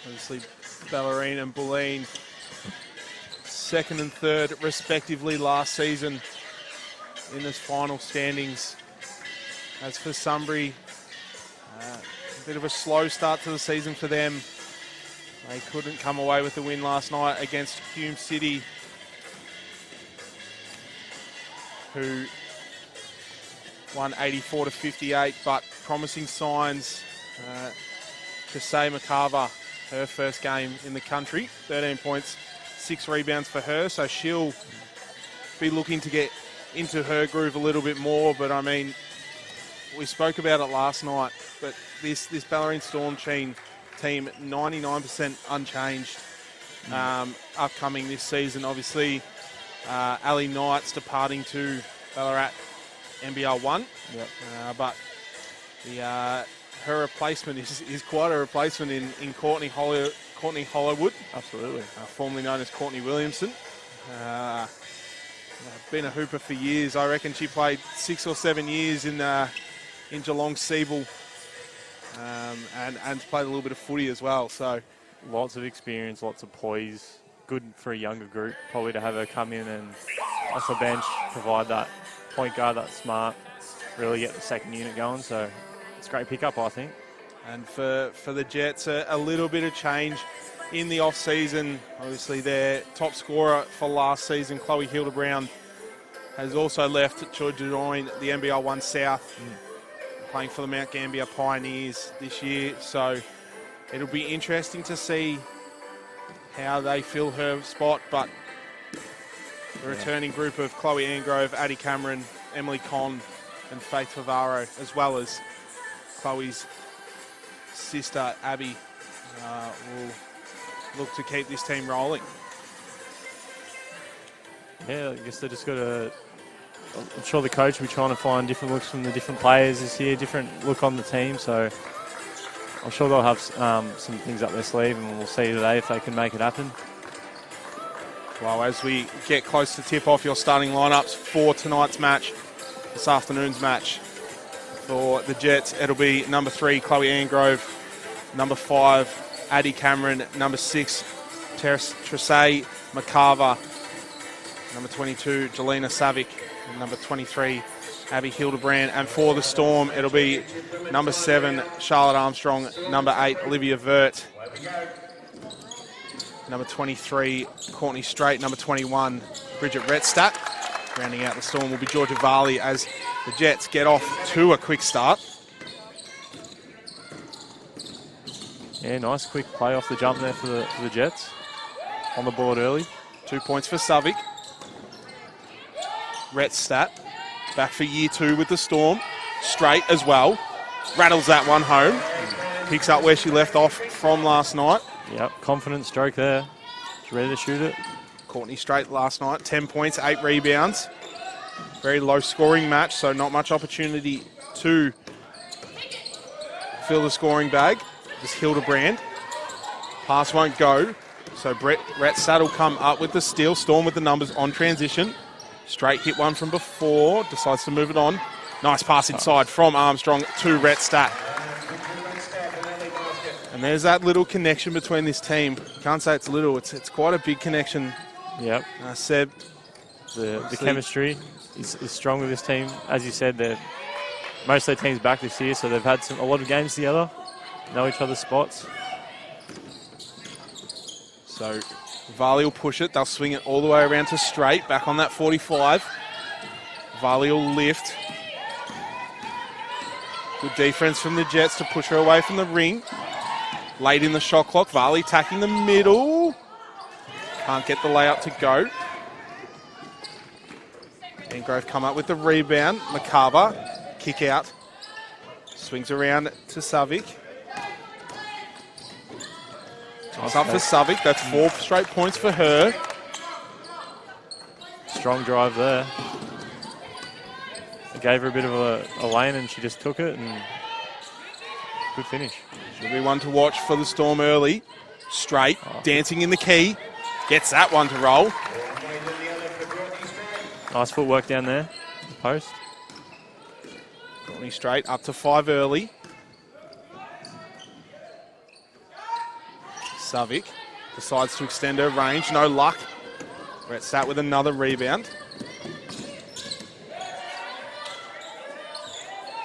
Obviously, Bellarine and Bellarine, second and third respectively last season in this final standings. As for Sunbury, a bit of a slow start to the season for them. They couldn't come away with the win last night against Hume City, who won 84-58, but promising signs. Jose McCarver, her first game in the country, 13 points, 6 rebounds for her, so she'll be looking to get into her groove a little bit more. But I mean, we spoke about it last night, but this Bellarine Storm team 99% unchanged upcoming this season. Obviously, Ali Knight's departing to Ballarat NBR 1, yep. But her replacement is quite a replacement in Courtney Hollywood. Absolutely. Formerly known as Courtney Williamson. Been a hooper for years. I reckon she played 6 or 7 years in Geelong Siebel, and played a little bit of footy as well. So lots of experience, lots of poise. Good for a younger group, probably, to have her come in and off the bench provide that point guard, that smart, really get the second unit going. So it's a great pickup, I think. And for the Jets, a little bit of change in the off-season. Obviously, their top scorer for last season, Chloe Hildebrand, has also left to join the NBR 1 South, playing for the Mount Gambier Pioneers this year. So it'll be interesting to see how they fill her spot. But the returning group of Chloe Angrove, Addie Cameron, Emily Conn and Faith Favaro, as well as Chloe's sister Abby, will look to keep this team rolling. Yeah, I guess they just got to... I'm sure the coach will be trying to find different looks from the different players this year, different look on the team. So I'm sure they'll have some things up their sleeve, and we'll see today if they can make it happen. Well, as we get close to tip-off, your starting lineups for tonight's match, this afternoon's match. For the Jets, it'll be number 3, Chloe Angrove, number 5, Addie Cameron, number 6, Tracey McCarver, number 22, Jelena Savic, and number 23, Abby Hildebrand. And for the Storm, it'll be number 7, Charlotte Armstrong, number 8, Olivia Vert, number 23, Courtney Strait, number 21, Bridget Rettstadt. Rounding out the Storm will be Georgia Varley as the Jets get off to a quick start. Yeah, nice quick play off the jump there for the Jets. On the board early. 2 points for Savic. Rettstadt back for year 2 with the Storm. Straight as well. Rattles that one home. Picks up where she left off from last night. Yep, confident stroke there. She's ready to shoot it. Courtney Strait last night, 10 points, 8 rebounds. Very low scoring match, so not much opportunity to fill the scoring bag. Just Hildebrand. Pass won't go, so Rettstadt will come up with the steal. Storm with the numbers on transition. Straight hit one from before, decides to move it on. Nice pass inside from Armstrong to Rettstadt. And there's that little connection between this team. Can't say it's little, it's quite a big connection. Yep. Seb. The chemistry is strong with this team. As you said, most of their team's back this year, so they've had a lot of games together, know each other's spots. So Varley will push it. They'll swing it all the way around to Straight, back on that 45. Varley will lift. Good defense from the Jets to push her away from the ring. Late in the shot clock, Varley attacking the middle. Can't get the layup to go. Angrove come up with the rebound. McCarver, kick out. Swings around to Savic. It's up for Savic. That's 4 straight points for her. Strong drive there. It gave her a bit of a lane and she just took it, and good finish. Should be one to watch for the Storm early. Straight, dancing in the key. Gets that one to roll. Nice footwork down there. Post. Courtney Straight up to 5 early. Savic decides to extend her range. No luck. Retstat with another rebound.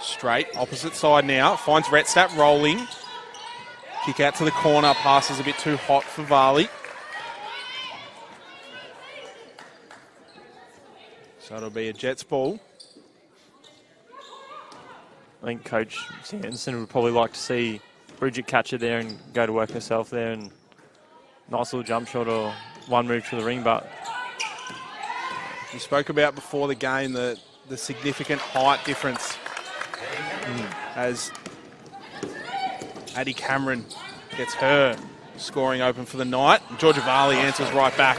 Straight, opposite side now. Finds Retstat rolling. Kick out to the corner. Pass is a bit too hot for Varley. So it'll be a Jets ball. I think Coach Sanderson would probably like to see Bridget catch it there and go to work herself there, and nice little jump shot or one move to the ring. But we spoke about before the game the significant height difference as Addie Cameron gets her scoring open for the night. Georgia Varley answers right back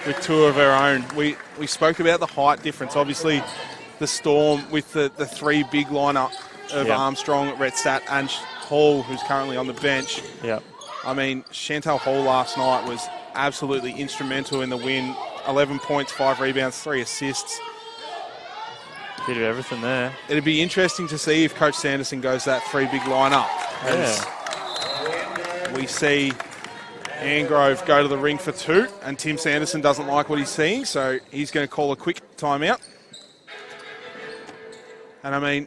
with two of her own. We spoke about the height difference. Obviously, the Storm with the three big lineup of Armstrong, Retstat and Hall, who's currently on the bench. Yeah. I mean, Chantal Hall last night was absolutely instrumental in the win. 11 points, 5 rebounds, 3 assists. Bit of everything there. It'd be interesting to see if Coach Sanderson goes that three big lineup. As we see Angrove go to the ring for 2, and Tim Sanderson doesn't like what he's seeing, so he's going to call a quick timeout. And I mean,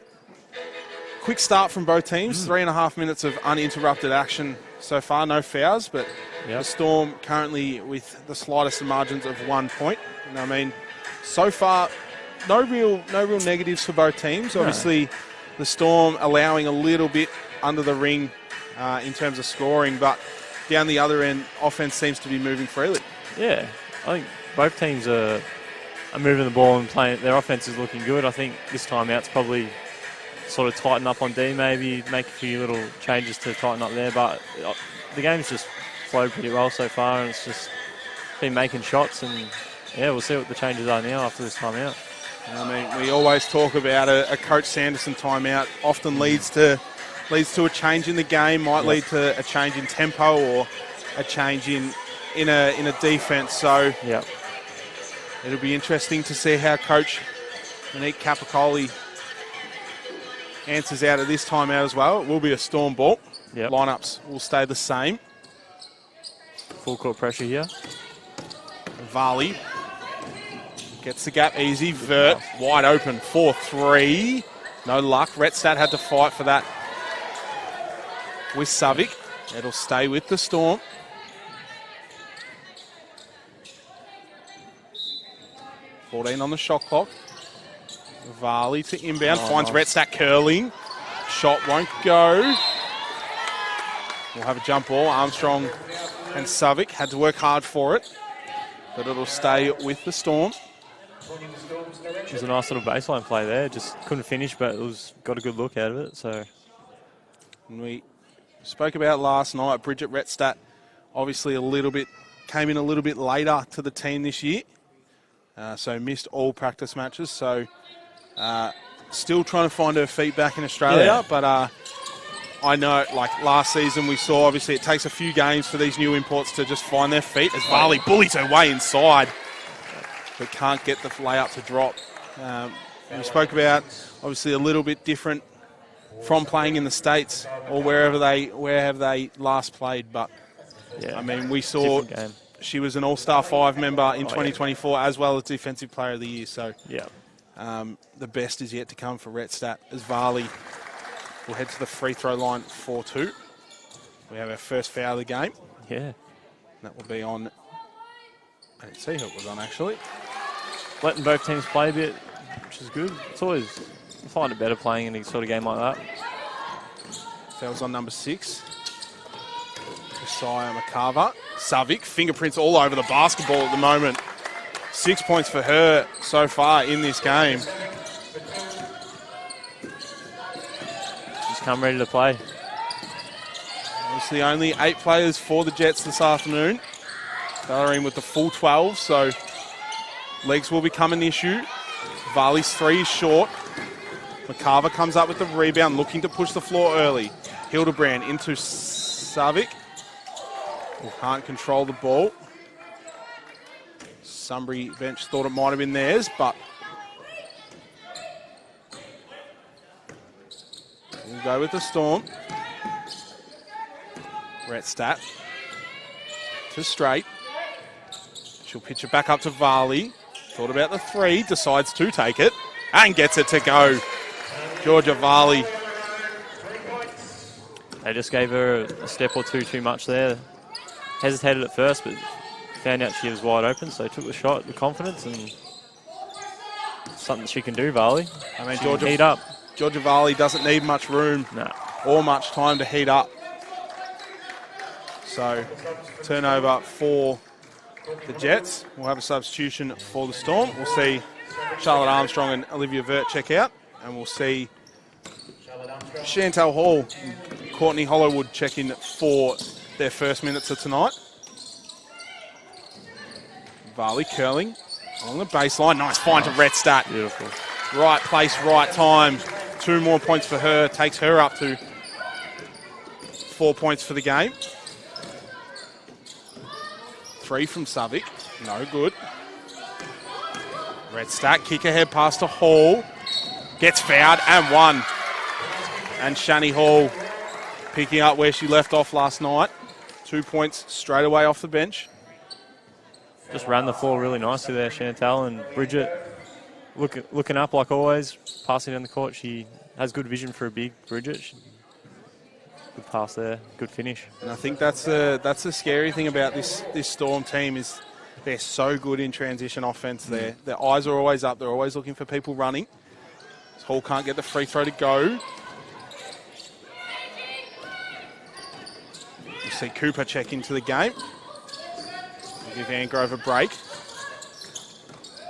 quick start from both teams. 3.5 minutes of uninterrupted action so far. No fouls, but the Storm currently with the slightest of margins of 1 point. And I mean, so far, no real negatives for both teams. Obviously, the Storm allowing a little bit under the ring in terms of scoring, but down the other end, offense seems to be moving freely. Yeah, I think both teams are moving the ball and playing. Their offense is looking good. I think this time out's probably sort of tighten up on D, maybe make a few little changes to tighten up there, but the game's just flowed pretty well so far, and it's just been making shots, and we'll see what the changes are now after this time out. I mean, we always talk about a Coach Sanderson timeout often leads to a change in the game, might lead to a change in tempo or a change in a defense. So it'll be interesting to see how Coach Monique Capicoli answers out at this timeout as well. It will be a Storm ball. Lineups will stay the same. Full court pressure here. Varley gets the gap easy. Vert wide open for 3. No luck. Retstat had to fight for that with Savic. It'll stay with the Storm. .14 on the shot clock. Varley to inbound. Finds Retstat curling. Shot won't go. We'll have a jump ball. Armstrong and Savic had to work hard for it, but it'll stay with the Storm. It was a nice little baseline play there. Just couldn't finish, but got a good look out of it. So we spoke about last night. Bridget Retstat obviously came in a little bit later to the team this year, so missed all practice matches. So still trying to find her feet back in Australia, but I know, like last season we saw, obviously it takes a few games for these new imports to just find their feet as Varley bullies her way inside, but can't get the layup to drop. We spoke about, obviously, a little bit different from playing in the States or where have they last played, but I mean, we saw she was an All-Star 5 member in 2024 as well as Defensive Player of the Year, so the best is yet to come for Retstat as Varley will head to the free throw line for 2. We have our first foul of the game. That will be on, I didn't see who it was on actually. Letting both teams play a bit, which is good. It's always, I find it better playing in a sort of game like that. Foul's on number 6. Josiah McCarver. Savic, fingerprints all over the basketball at the moment. 6 points for her so far in this game. She's come ready to play. Obviously only 8 players for the Jets this afternoon. Bellarine with the full 12, so legs will become an issue. Varley's 3 is short. McCarver comes up with the rebound, looking to push the floor early. Hildebrand into Savic. Can't control the ball. Sunbury bench thought it might have been theirs, but we'll go with the Storm. Retstat to Straight. She'll pitch it back up to Varley. Thought about the 3, decides to take it, and gets it to go. Georgia Varley. They just gave her a step or two too much there. Hesitated at first, but found out she was wide open, so took the shot with confidence, and something she can do, Varley. I mean, Georgia heat up. Georgia Varley doesn't need much room or much time to heat up. So, turnover for the Jets. We'll have a substitution for the Storm. We'll see Charlotte Armstrong and Olivia Vert check out, and we'll see Chantal Hall and Courtney Hollowood check in for their first minutes of tonight. Varley curling along the baseline. Nice find to Redstadt. Beautiful. Right place, right time. 2 more points for her. Takes her up to 4 points for the game. 3 from Savic. No good. Redstadt kick ahead pass to Hall. Gets fouled and 1. And Shani Hall picking up where she left off last night. 2 points straight away off the bench. Just ran the floor really nicely there, Chantal, and Bridget looking up like always, passing down the court. She has good vision for a big Bridget. Good pass there, good finish. And I think that's the scary thing about this Storm team is they're so good in transition offense there. Their eyes are always up. They're always looking for people running. Hall can't get the free throw to go. You see Cooper check into the game. Give Angrove a break.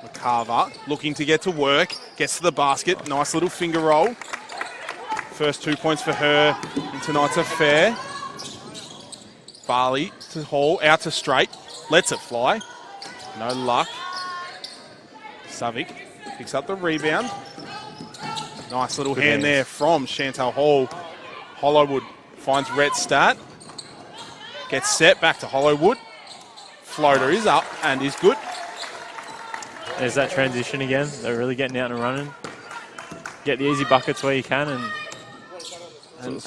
McCarver looking to get to work. Gets to the basket. Nice little finger roll. First 2 points for her in tonight's affair. Varley to Hall. Out to Straight. Lets it fly. No luck. Savic picks up the rebound. Nice little hand there from Chantal Hall. Hollowood finds Redstadt. Gets set back to Hollowood. Floater is up and is good. There's that transition again. They're really getting out and running. Get the easy buckets where you can, and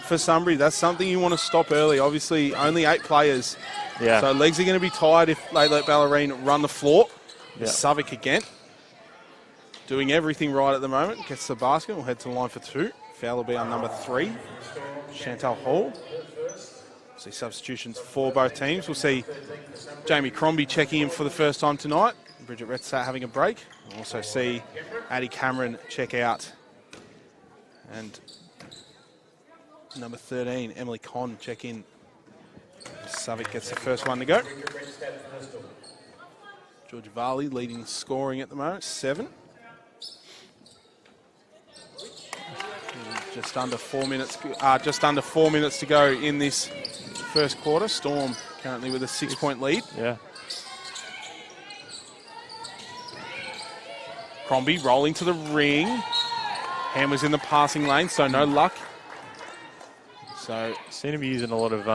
for Sunbury, that's something you want to stop early. Obviously, only 8 players. Yeah. So legs are going to be tired if they let Bellarine run the floor. Yeah. Savic again. Doing everything right at the moment. Gets the basket. We'll head to the line for 2. Foul will be on number 3. Chantal Hall. See substitutions for both teams. We'll see Jamie Crombie checking in for the first time tonight. Bridget Redstadt having a break. We'll also see Addie Cameron check out. And number 13, Emily Conn, check in. Savic gets the first one to go. Georgia Varley leading scoring at the moment, 7. Just under 4 minutes. Just under 4 minutes to go in this first quarter. Storm currently with a 6-point lead. Yeah. Crombie rolling to the ring. Hammers in the passing lane, so no luck. So seem to be using a lot of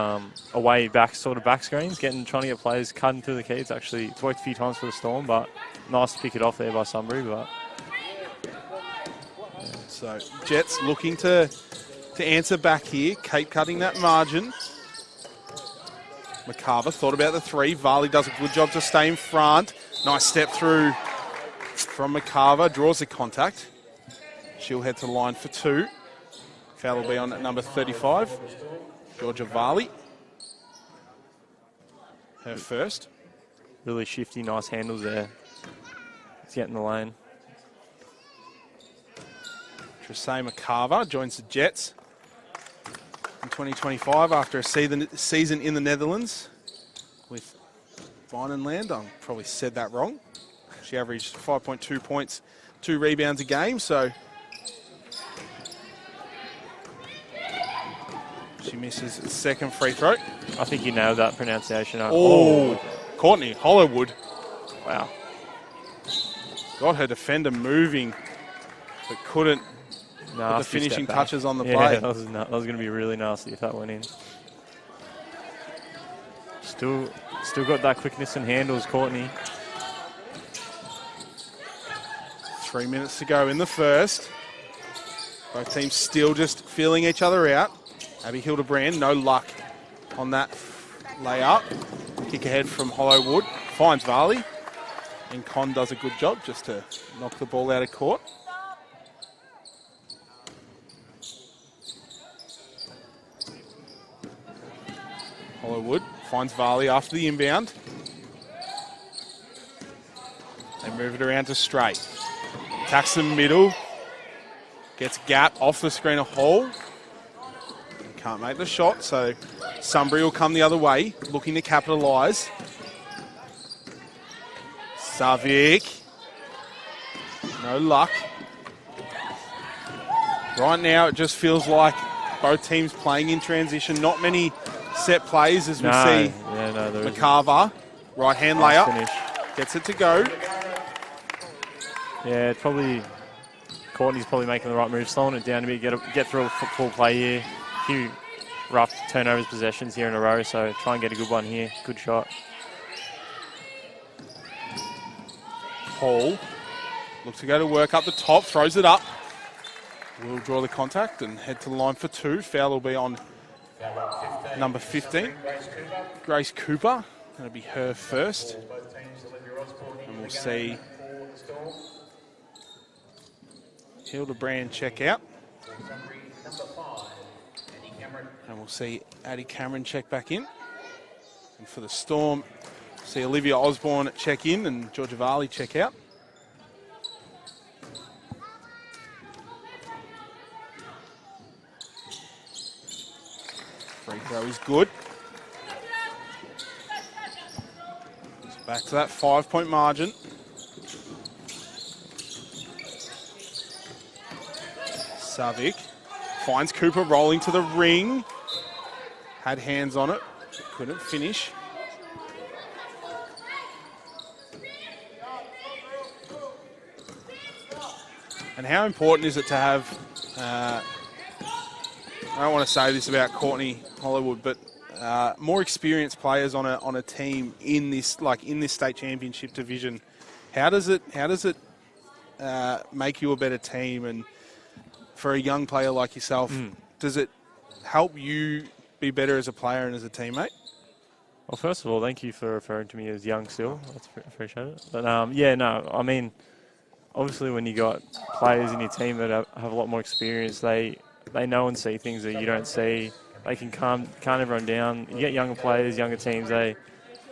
away back back screens, trying to get players cutting through the key. It's worked a few times for the Storm, but nice to pick it off there by Sunbury. But yeah. So Jets looking to answer back here. Kate cutting that margin. McCarver thought about the 3. Varley does a good job to stay in front. Nice step through from McCarver. Draws the contact. She'll head to the line for 2. Foul will be on at number 35. Georgia Varley. Her first. Really shifty, nice handles there. Let's get in the lane. Tracey McCarver joins the Jets in 2025 after a season in the Netherlands with Vinenland. I probably said that wrong. She averaged 5.2 points, 2 rebounds a game, so she misses the second free throw. I think you nailed that pronunciation. Oh, Courtney Hollowood. Wow. Got her defender moving, but couldn't put the finishing touches on the play. That was going to be really nasty if that went in. Still got that quickness and handles, Courtney. 3 minutes to go in the first. Both teams still just feeling each other out. Abby Hildebrand, no luck on that layup. Kick ahead from Hollowwood. Finds Varley. And Con does a good job just to knock the ball out of court. Hollowwood finds Varley after the inbound. They move it around to Straight. Attacks the middle. Gets gap off the screen of Hall. Can't make the shot, so Sunbury will come the other way, looking to capitalise. Savic. No luck. Right now it just feels like both teams playing in transition. Not many set plays as we see. McCarver, right hand layup, finish. Gets it to go. Yeah, probably Courtney's probably making the right move, slowing it down a bit, get through a full play here. A few rough turnovers, possessions here in a row, so try and get a good one here. Good shot. Hall looks to go to work up the top, throws it up. Will draw the contact and head to the line for two. Foul will be on number 15, Grace Cooper. That'll be her first. And we'll see Hildebrand check out. And we'll see Addie Cameron check back in. And for the Storm, see Olivia Osborne check in and Georgia Varley check out. Free throw is good. So back to that 5-point margin. Savic finds Cooper rolling to the ring. Had hands on it, couldn't finish. And how important is it to have, I don't want to say this about Courtney Hollowwood, but more experienced players on a team in this state championship division? How does it make you a better team? And for a young player like yourself, does it help you be better as a player and as a teammate? Well, first of all, thank you for referring to me as young still. That's appreciate it. But yeah, no, I mean, obviously when you got players in your team that have a lot more experience, they know and see things that you don't see. They can calm everyone down. You get younger players, younger teams, they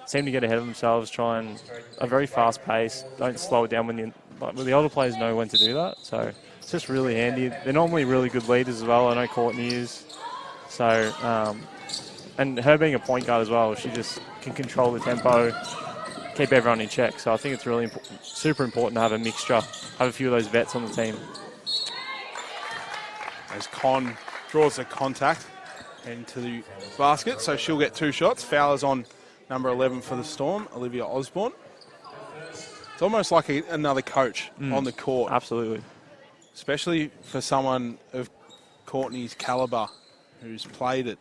seem to get ahead of themselves, try and a very fast pace, don't slow it down when the older players know when to do that. So it's just really handy. They're normally really good leaders as well. I know Courtney is. So, and her being a point guard as well, she just can control the tempo, keep everyone in check. So I think it's really super important to have a mixture, have a few of those vets on the team. As Con draws a contact into the basket, so she'll get 2 shots. Foul is on number 11 for the Storm, Olivia Osborne. It's almost like another coach on the court. Absolutely. Especially for someone of Courtney's calibre, who's played at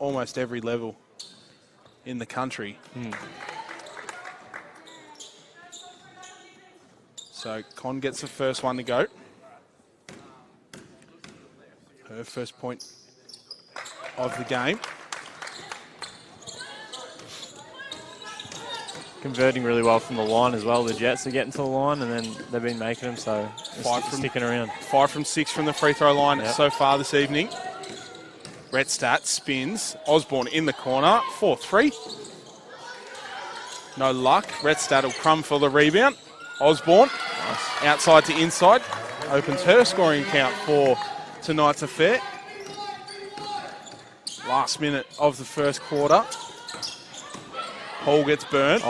almost every level in the country. So Con gets the first one to go. Her first point of the game. Converting really well from the line as well. The Jets are getting to the line and then they've been making them, so sticking around. 5 from 6 from the free throw line so far this evening. Redstadt spins. Osborne in the corner. 4-3. No luck. Redstadt will crumb for the rebound. Osborne, outside to inside, opens her scoring count for tonight's affair. Last minute of the first quarter. Hall gets burnt.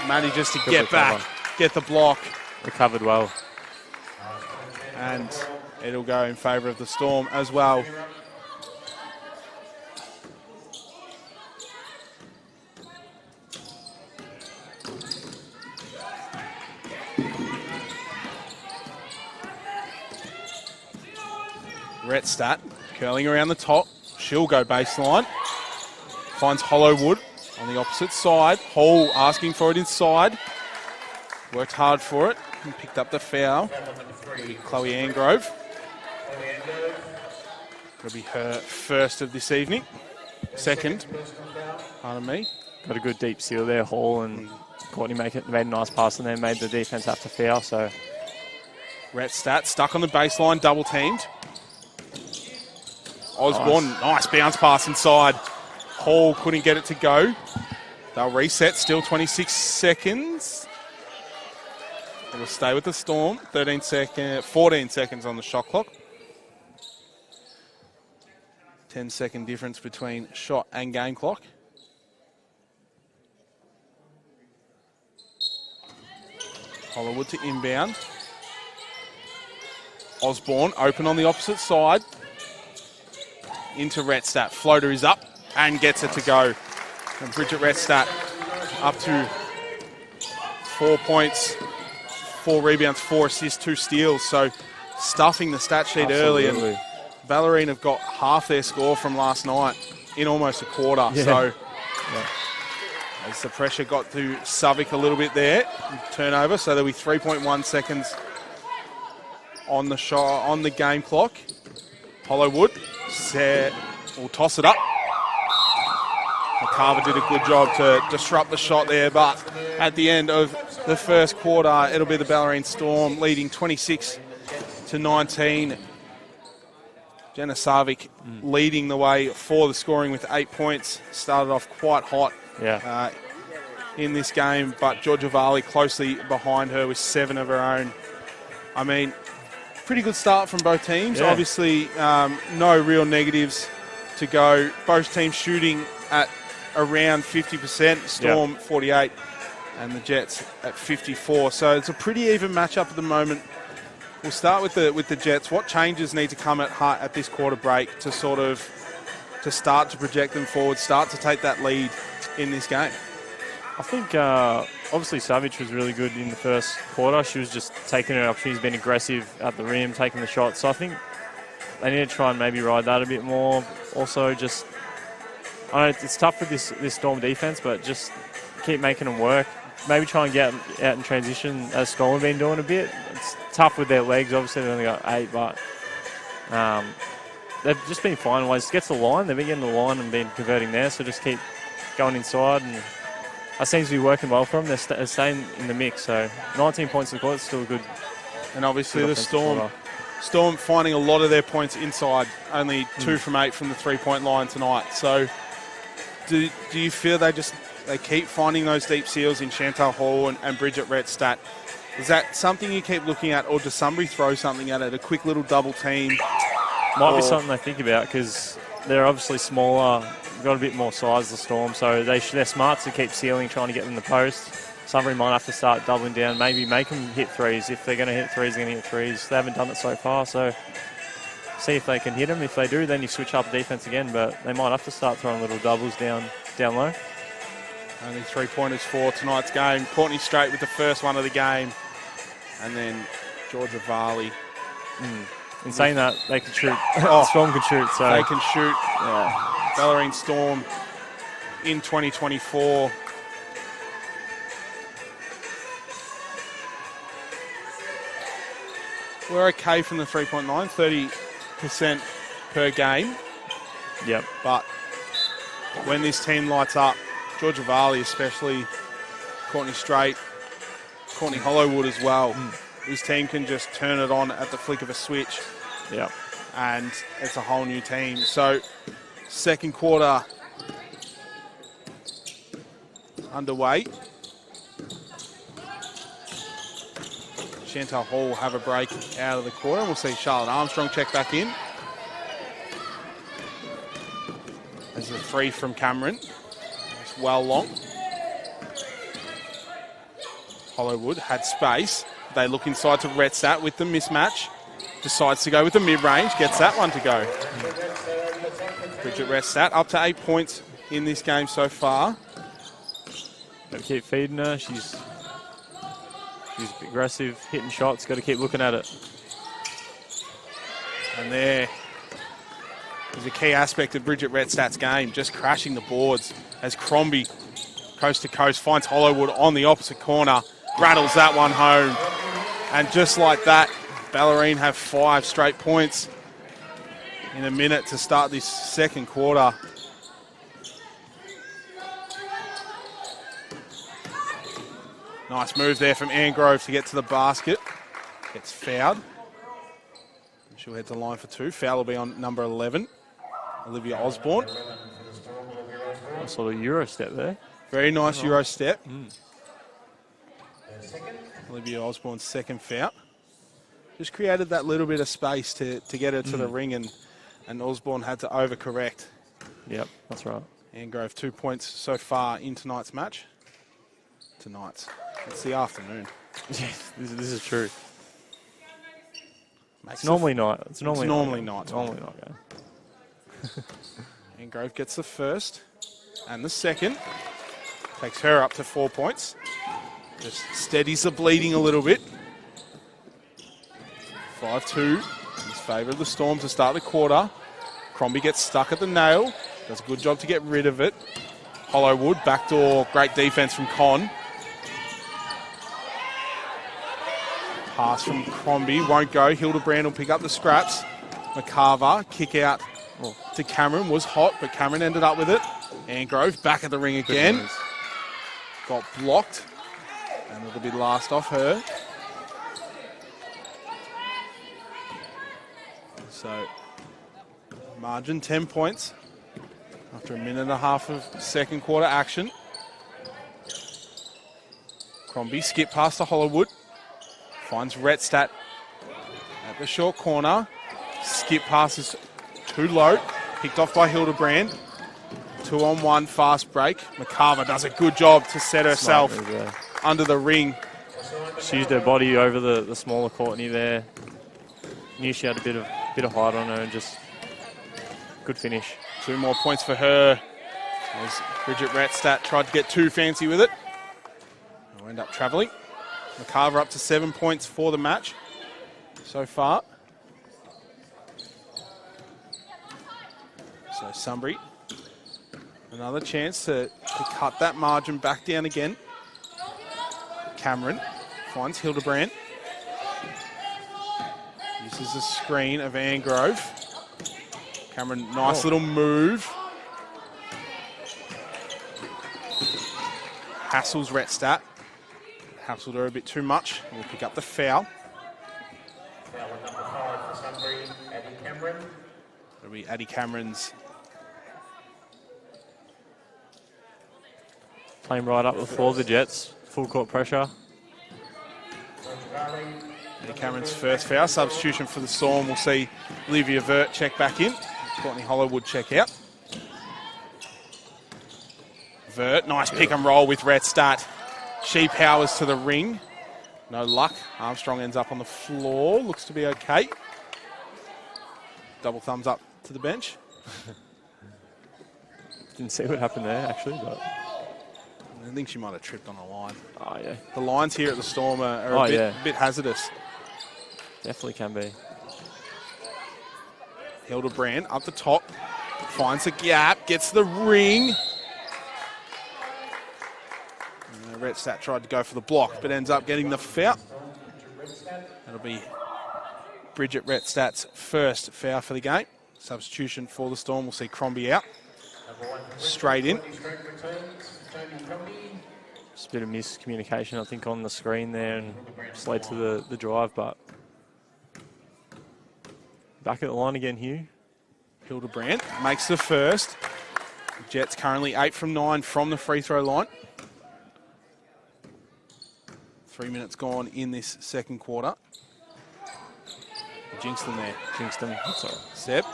Manages to get back, get the block. Recovered well. And it'll go in favour of the Storm as well. Redstadt curling around the top. She'll go baseline. Finds Hollowwood on the opposite side. Hall asking for it inside. Worked hard for it and picked up the foul. It'll be Chloe Angrove. It'll be her first of this evening. Second, pardon me. got a good deep seal there, Hall, and Courtney made a nice pass and then made the defense have to foul. So Retstat stuck on the baseline, double teamed. Osborne, nice bounce pass inside. Hall couldn't get it to go. They'll reset, still 26 seconds. It'll stay with the Storm. 14 seconds on the shot clock. 10-second difference between shot and game clock. Hollywood to inbound. Osborne open on the opposite side. Into Retstat. Floater is up and gets it to go. And Bridget Retstat up to 4 points, 4 rebounds, 4 assists, 2 steals. So stuffing the stat sheet early. And Bellarine have got half their score from last night in almost a quarter. Yeah. So as the pressure got to Savic a little bit there, turnover. So there'll be 3.1 seconds on the shot, on the game clock. Hollywood will toss it up. McCarver did a good job to disrupt the shot there, but at the end of the first quarter, it'll be the Bellarine Storm leading 26-19. Jenna Savic leading the way for the scoring with 8 points. Started off quite hot in this game, but Georgia Varley closely behind her with 7 of her own. I mean, pretty good start from both teams. Yeah. Obviously, no real negatives to go. Both teams shooting at around 50%. Storm 48 and the Jets at 54. So it's a pretty even matchup at the moment. We'll start with the Jets. What changes need to come at this quarter break to start to project them forward, start to take that lead in this game? I think obviously Savage was really good in the first quarter. She was just taking her opportunities, being aggressive at the rim, taking the shots. So I think they need to try and maybe ride that a bit more. Also, just I know it's tough with this Storm defense, but just keep making them work. Maybe try and get out in transition as Storm have been doing a bit. It's tough with their legs. Obviously, they've only got 8, but they've just been finding ways to get to the line. They've been getting the line and been converting there, so just keep going inside. And that seems to be working well for them. They're staying in the mix. So 19 points in the quarter is still good. And obviously the Storm finding a lot of their points inside. Only 2 from 8 from the three-point line tonight. So do you feel they keep finding those deep seals in Chantal Hall and Bridget Retstat? Is that something you keep looking at, or does somebody throw something at it, a quick little double team? Might be something they think about because they're obviously smaller, got a bit more size, the Storm, so they're smart to keep sealing, trying to get them in the post. Sunbury might have to start doubling down, maybe make them hit threes. If they're going to hit threes, they're going to hit threes. They haven't done it so far, so see if they can hit them. If they do, then you switch up defense again, but they might have to start throwing little doubles down low. Only 3-pointers for tonight's game. Courtney Strait with the first one of the game. And then Georgia Varley. In saying that, they can shoot. Storm can shoot. So they can shoot. Yeah. Bellarine Storm in 2024. We're okay from the 3-point line, 30% per game. Yep. But when this team lights up, Georgia Varley especially, Courtney Strait, Courtney Hollywood as well. This team can just turn it on at the flick of a switch. Yeah. And it's a whole new team. So second quarter underway. Chantal Hall will have a break out of the quarter. We'll see Charlotte Armstrong check back in. There's a 3 from Cameron. It's well long. Hollywood had space. They look inside to Retstat with the mismatch. Decides to go with the mid-range. Gets that one to go. Bridget Retstat up to 8 points in this game so far. Got to keep feeding her. She's aggressive, hitting shots. Got to keep looking at it. And there is a key aspect of Bridget Retstat's game, just crashing the boards as Crombie, coast to coast, finds Hollywood on the opposite corner, rattles that one home. And just like that, Bellarine have 5 straight points in a minute to start this second quarter. Nice move there from Angrove to get to the basket. Gets fouled. She'll head to the line for 2. Foul will be on number 11, Olivia Osborne. Nice sort of Euro step there. Very nice Euro step. Olivia Osborne's second foul. Just created that little bit of space to get her to the ring, and Osborne had to overcorrect. Yep, that's right. Angrove 2 points so far in tonight's match. It's the afternoon. Yes, this is true. Makes It's normally night. It's normally night. It's normally night game. Angrove gets the first and the second. Takes her up to 4 points. Just steadies the bleeding a little bit. 5-2 in favour of the Storm to start the quarter. Crombie gets stuck at the nail. Does a good job to get rid of it. Hollowwood, backdoor, great defence from Con. Pass from Crombie, won't go. Hildebrand will pick up the scraps. McCarver, kick out to Cameron, was hot, but Cameron ended up with it. Angrove back at the ring again. Got blocked, and it'll be last off her. So, margin 10 points after a minute and a half of second quarter action. Crombie skip past to Hollowwood. Finds Retstadt at the short corner. Skip passes too low. Picked off by Hildebrand. 2-on-1 fast break. McCarver does a good job to set herself under the ring. She used her body over the smaller Courtney there. Knew she had a bit of height on her, and just good finish. 2 more points for her as Bridget Retstadt tried to get too fancy with it. They'll end up travelling. McCarver up to 7 points for the match so far. So Sunbury, another chance to cut that margin back down again. Cameron finds Hildebrand. Uses the screen of Angrove. Cameron, nice little move. Hassles Retstadt. Hassled her a bit too much. We'll pick up the foul. Foul at number 5 for Sunbury, Addie Cameron. It'll be Addie Cameron's. Playing right up the floor, the Jets. Full court pressure. Addie Cameron's first foul. Substitution for the Storm. We'll see Olivia Vert check back in. Courtney Hollowwood check out. Vert, nice pick and roll with Retstadt. She powers to the ring. No luck. Armstrong ends up on the floor. Looks to be okay. Double thumbs up to the bench. Didn't see what happened there, actually, but I think she might have tripped on a line. oh yeah, The lines here at the Storm are a bit hazardous. definitely can be. Hildebrand up the top. Finds a gap. Gets the ring. Retstadt tried to go for the block, but ends up getting the foul. That'll be Bridget Retstadt's first foul for the game. Substitution for the Storm. We'll see Crombie out. Straight in. Just a bit of miscommunication, I think, on the screen there, and just led to the drive, but back at the line again, Hugh. Hildebrand makes the first. Jets currently 8 from 9 from the free throw line. 3 minutes gone in this second quarter. Jinxed them there. Jinxed them. That's all right. Seb.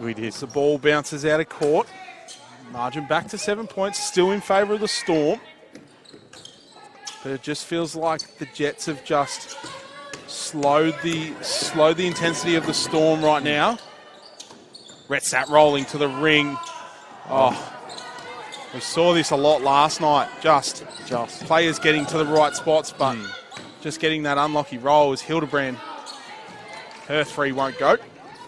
We did. The ball bounces out of court. Margin back to 7 points, still in favour of the Storm. But it just feels like the Jets have just slowed the intensity of the Storm right now. Retstadt rolling to the ring. Oh, we saw this a lot last night. Just players getting to the right spots, but just getting that unlucky roll as Hildebrand. Her three won't go.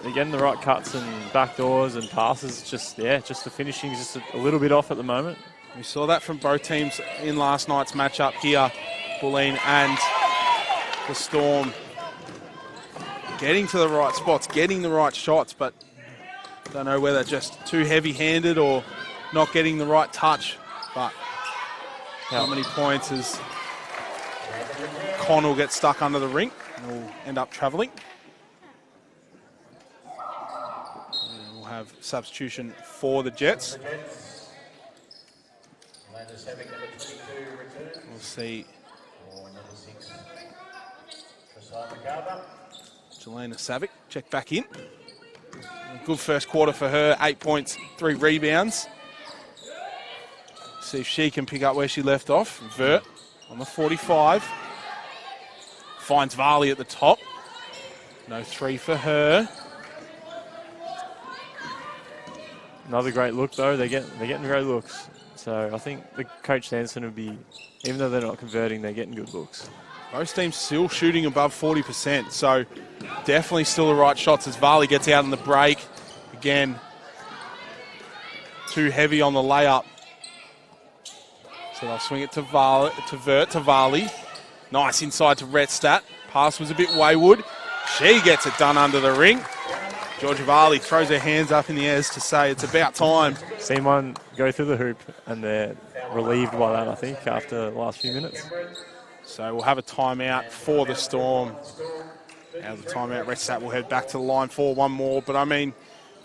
Again, the right cuts and backdoors and passes. Just the finishing is just a little bit off at the moment. We saw that from both teams in last night's matchup here. Bellarine and the Storm getting to the right spots, getting the right shots, but don't know whether just too heavy-handed or not getting the right touch. But how many points has Con will get stuck under the ring and will end up travelling. And we'll have substitution for the Jets. We'll see Jelena Savic check back in. Good first quarter for her, 8 points, 3 rebounds. See if she can pick up where she left off. Vert on the 45. Finds Varley at the top. No 3 for her. Another great look though. They're getting great looks. So I think the coach Sanson would be, even though they're not converting, they're getting good looks. Both teams still shooting above 40%, so definitely still the right shots as Varley gets out on the break. Again, too heavy on the layup. So they'll swing it to Vert to Varley. Nice inside to Retstadt. Pass was a bit wayward. She gets it done under the ring. Georgia Varley throws her hands up in the air to say it's about time. Seen one go through the hoop and they're relieved by that, I think, after the last few minutes. So we'll have a timeout for the Storm. Out of the timeout, Retstadt will head back to the line for one more. But I mean,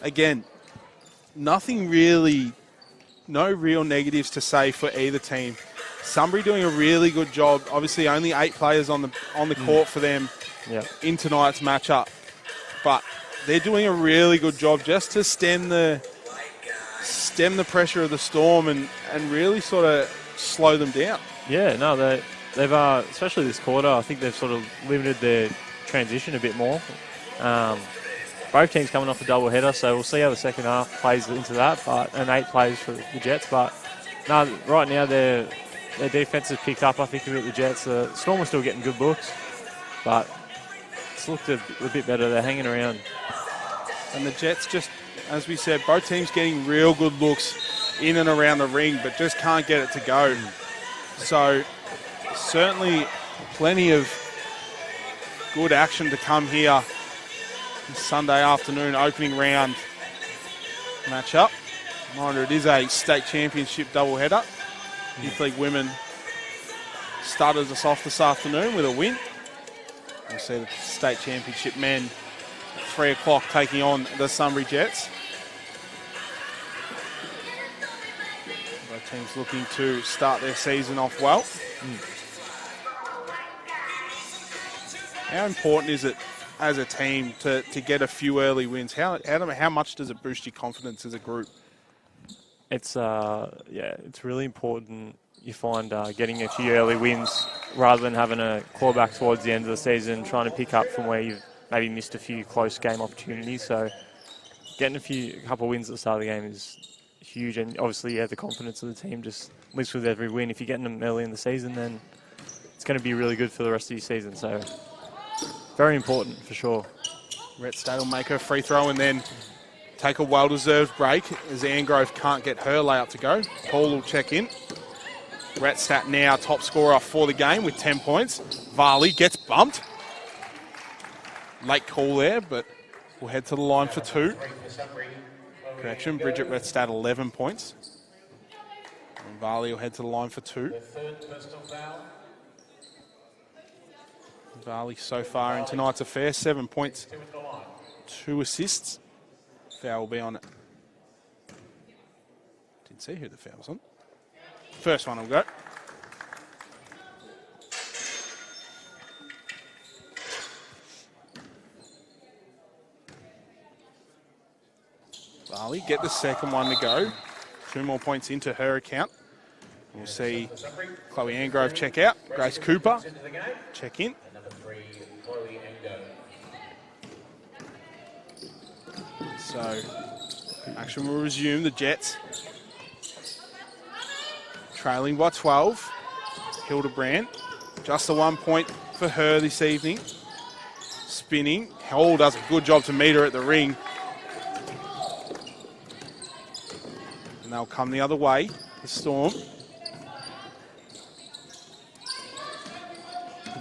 again, nothing really, no real negatives to say for either team. Sunbury doing a really good job. Obviously, only 8 players on the court for them in tonight's matchup. But they're doing a really good job just to stem the pressure of the Storm and really sort of slow them down. Yeah, no, they've especially this quarter, I think they've sort of limited their transition a bit more. Both teams coming off a double header, so we'll see how the second half plays into that. And 8 plays for the Jets, but no, right now their defense has picked up. I think with the Jets, the Storm are still getting good looks, but it's looked a bit better. They're hanging around. And the Jets just, as we said, both teams getting real good looks in and around the ring, but just can't get it to go. So certainly plenty of good action to come here this Sunday afternoon opening round matchup. Reminder, it is a state championship doubleheader. Youth League women started us off this afternoon with a win. We'll see the state championship men at 3 o'clock taking on the Sunbury Jets. Both teams looking to start their season off well. How important is it as a team to get a few early wins? How much does it boost your confidence as a group? It's it's really important. You find getting a few early wins rather than having a clawback towards the end of the season, trying to pick up from where you've maybe missed a few close game opportunities. So getting a couple of wins at the start of the game is huge, and obviously, the confidence of the team just lifts with every win. If you're getting them early in the season, then it's going to be really good for the rest of your season. So very important for sure. Retstadt will make her free throw and then take a well-deserved break as Angrove can't get her layup to go. Paul will check in. Retstadt now top scorer for the game with 10 points. Varley gets bumped. Late call there, but we'll head to the line for 2. Correction, Bridget Retstadt 11 points. And Varley will head to the line for 2. Varley so far in tonight's affair, 7 points, 2 assists. Foul will be on it. Didn't see who the foul was on. First one will go. Varley get the second one to go. 2 more points into her account. We'll see Chloe Angrove check out. Grace Cooper check in. So action will resume. The Jets trailing by 12. Hildebrand, just the 1 point for her this evening. Spinning. Hall does a good job to meet her at the ring. And they'll come the other way, the Storm.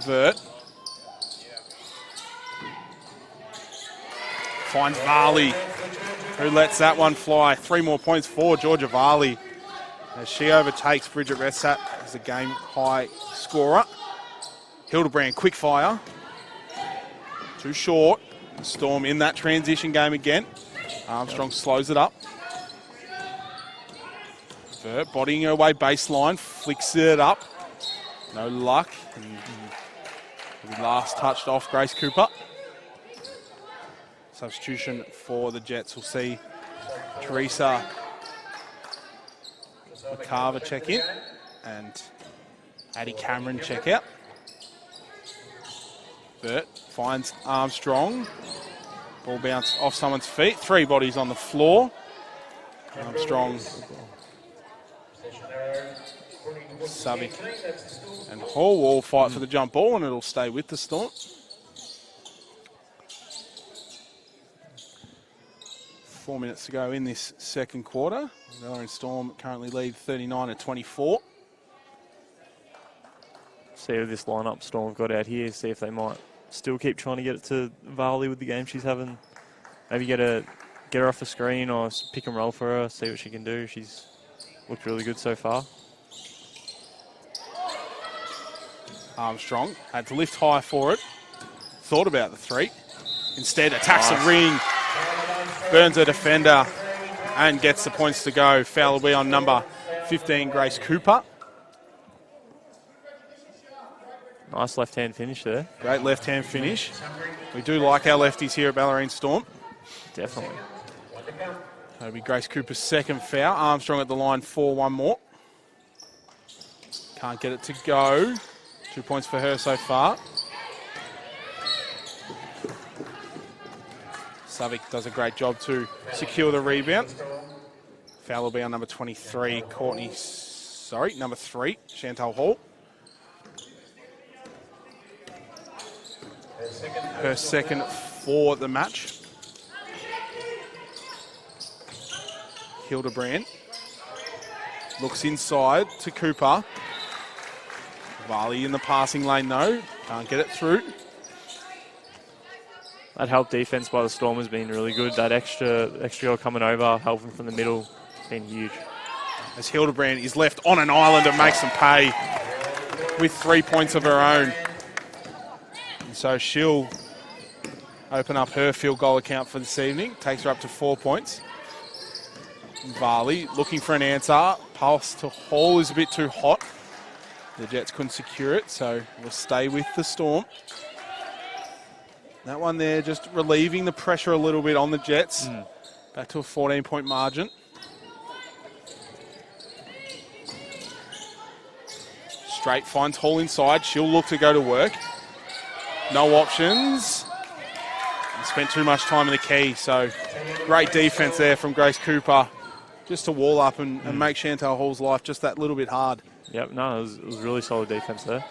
Vert. Finds Varley, who lets that one fly. 3 more points for Georgia Varley as she overtakes Bridget Retstadt as a game high scorer. Hildebrand, quick fire. Too short. Storm in that transition game again. Armstrong slows it up. Vert bodying her way baseline, flicks it up. No luck. And last touched off Grace Cooper. Substitution for the Jets. We'll see Teresa McCarver check in and Addie Cameron check out. Vert finds Armstrong. Ball bounced off someone's feet. 3 bodies on the floor. Armstrong, Savic and Hall will fight for the jump ball, and it'll stay with the Storm. 4 minutes to go in this second quarter. Bellarine Storm currently lead 39-24. See how this lineup Storm have got out here, see if they might still keep trying to get it to Varley with the game she's having. Maybe get her off the screen or pick and roll for her, see what she can do. She's looked really good so far. Armstrong had to lift high for it. Thought about the 3. Instead attacks the ring. Burns a defender and gets the points to go. Foul will be on number 15, Grace Cooper. Nice left-hand finish there. Great left-hand finish. We do like our lefties here at Bellarine Storm. Definitely. That'll be Grace Cooper's second foul. Armstrong at the line for one more. Can't get it to go. 2 points for her so far. Savic does a great job to secure the rebound. Foul will be on number 23, number 3, Chantal Hall. Her second for the match. Hildebrand looks inside to Cooper. Varley in the passing lane though, can't get it through. That help defense by the Storm has been really good. That extra girl coming over, helping from the middle, has been huge. As Hildebrand is left on an island and makes them pay with 3 points of her own. And so she'll open up her field goal account for this evening. Takes her up to 4 points. Varley looking for an answer. Pass to Hall is a bit too hot. The Jets couldn't secure it, so we'll stay with the Storm. That one there just relieving the pressure a little bit on the Jets. Back to a 14-point margin. Straight finds Hall inside. She'll look to go to work. No options. And spent too much time in the key, so great defense there from Grace Cooper just to wall up and make Chantal Hall's life just that little bit hard. Yep, no, it was really solid defense there.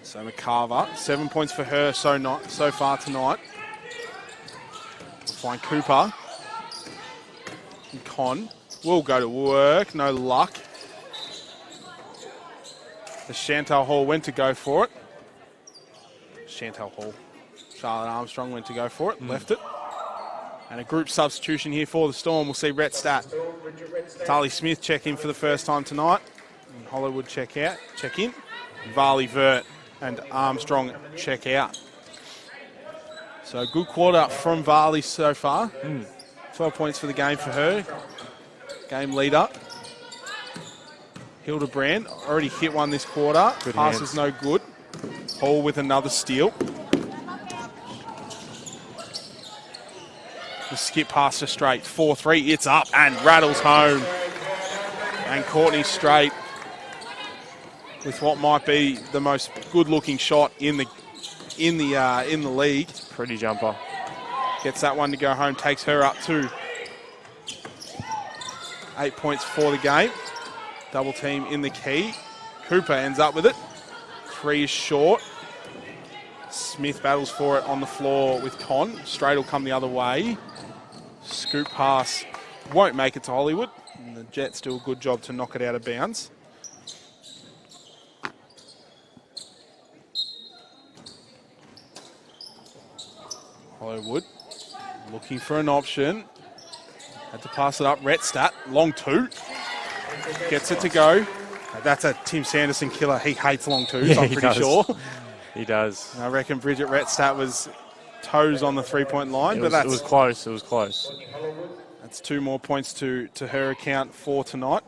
So McCarver, 7 points for her so far tonight. Find Cooper. And Con will go to work, no luck. The Chantal Hall went to go for it. Chantal Hall. Charlotte Armstrong went to go for it, left it. And a group substitution here for the Storm. We'll see Rhett Stat. Tali Smith check in for the first time tonight. And Hollywood check in. Varley, Vert and Armstrong check out. So a good quarter from Varley so far. 12 points for the game for her. Game leader. Hildebrand already hit one this quarter. Pass is no good. Hall with another steal. The skip pass to Straight. 4-3. It's up and rattles home. And Courtney Straight with what might be the most good-looking shot in the league. Pretty jumper. Gets that one to go home. Takes her up to 8 points for the game. Double team in the key. Cooper ends up with it. 3 is short. Smith battles for it on the floor with Con. Straight will come the other way. Scoop pass won't make it to Hollywood. And the Jets do a good job to knock it out of bounds. Hollywood looking for an option. Had to pass it up. Rhett Stat, long 2. Gets it to go. That's a Tim Sanderson killer. He hates long twos, Yeah, I'm he pretty does. sure. He does. I reckon Bridget Rettstadt was toes on the three-point line, but It was close. It was close. that's 2 more points to her account for tonight.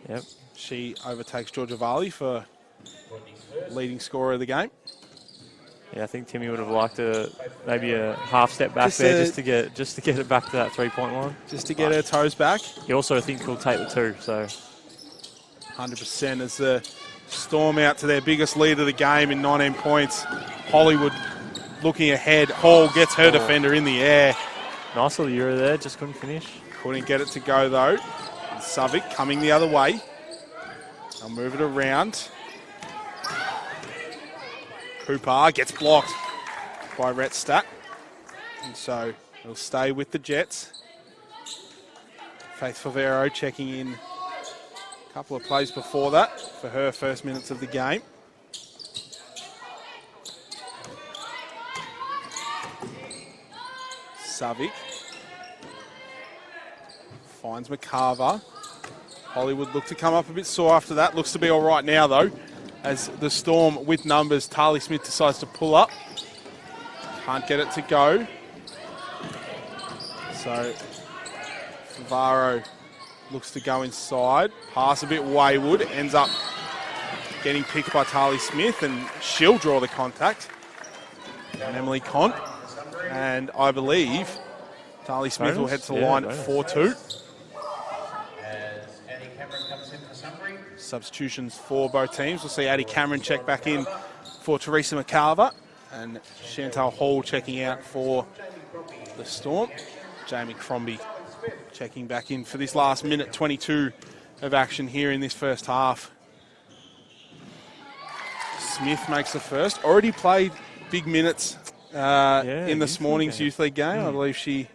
Yep. She overtakes Georgia Varley for leading scorer of the game. Yeah, I think Timmy would have liked maybe a half step back just to get it back to that 3-point line. Just to get her toes back. He also thinks he'll take the 2, so 100% as the Storm out to their biggest lead of the game in 19 points. Hollywood looking ahead. Hall gets her defender in the air. nice little Euro there, just couldn't finish. Couldn't get it to go though. Savic coming the other way. They'll move it around. Cooper gets blocked by Rettstadt. And so it'll stay with the Jets. Faith Favero checking in a couple of plays before that for her first minutes of the game. Savic finds McCarver. Hollywood look to come up a bit sore after that. Looks to be all right now though, as the Storm with numbers. Tarly Smith decides to pull up. Can't get it to go. So Favaro looks to go inside. Pass a bit wayward. Ends up getting picked by Tarly Smith, and she'll draw the contact. And Emily Cont. And I believe Tarly Smith will head to the line at 4-2. Substitutions for both teams. We'll see Addie Cameron check back in for Teresa McCarver, and Chantal Hall checking out for the Storm. Jamie Crombie checking back in for this last minute 22 of action here in this first half. Smith makes the first. Already played big minutes in this morning's Youth League game. I believe she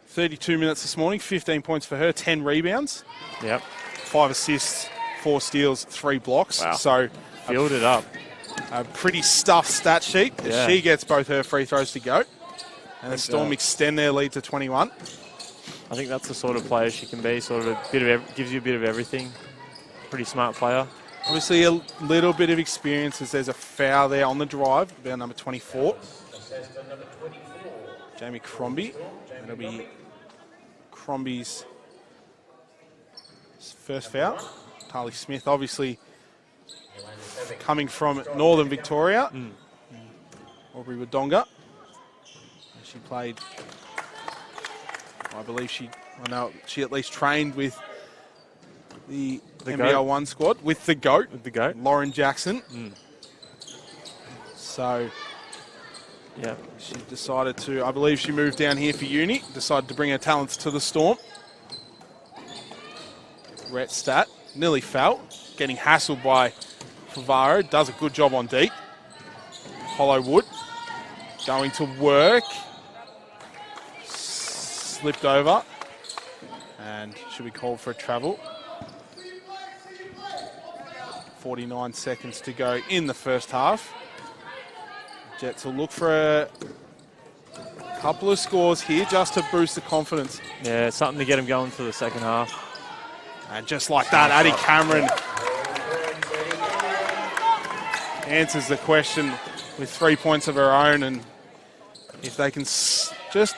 32 minutes this morning, 15 points for her, 10 rebounds. Yep. 5 assists, 4 steals, 3 blocks. Wow. So Filled it up. a pretty stuffed stat sheet. Yeah. She gets both her free throws to go. And the Storm extend their lead to 21. I think that's the sort of player she can be. Sort of a bit of gives you a bit of everything. Pretty smart player. Obviously a little bit of experience as there's a foul there on the drive, about number 24. Jamie Crombie. That'll be Crombie's first foul. Tarly Smith obviously coming from Northern Victoria. Aubrey Wodonga. She played, I believe she at least trained with the NBL 1 squad, with the GOAT. With the GOAT. Lauren Jackson. So Yeah. she decided to, I believe she moved down here for uni, decided to bring her talents to the Storm. Rettstadt nearly fell, getting hassled by Favaro, does a good job on deep. Hollywood going to work. Slipped over and should be called for a travel. 49 seconds to go in the first half. Jets will look for a couple of scores here just to boost the confidence. Yeah, something to get him going for the second half. And just like that, Addie Cameron answers the question with 3 points of her own. And if they can just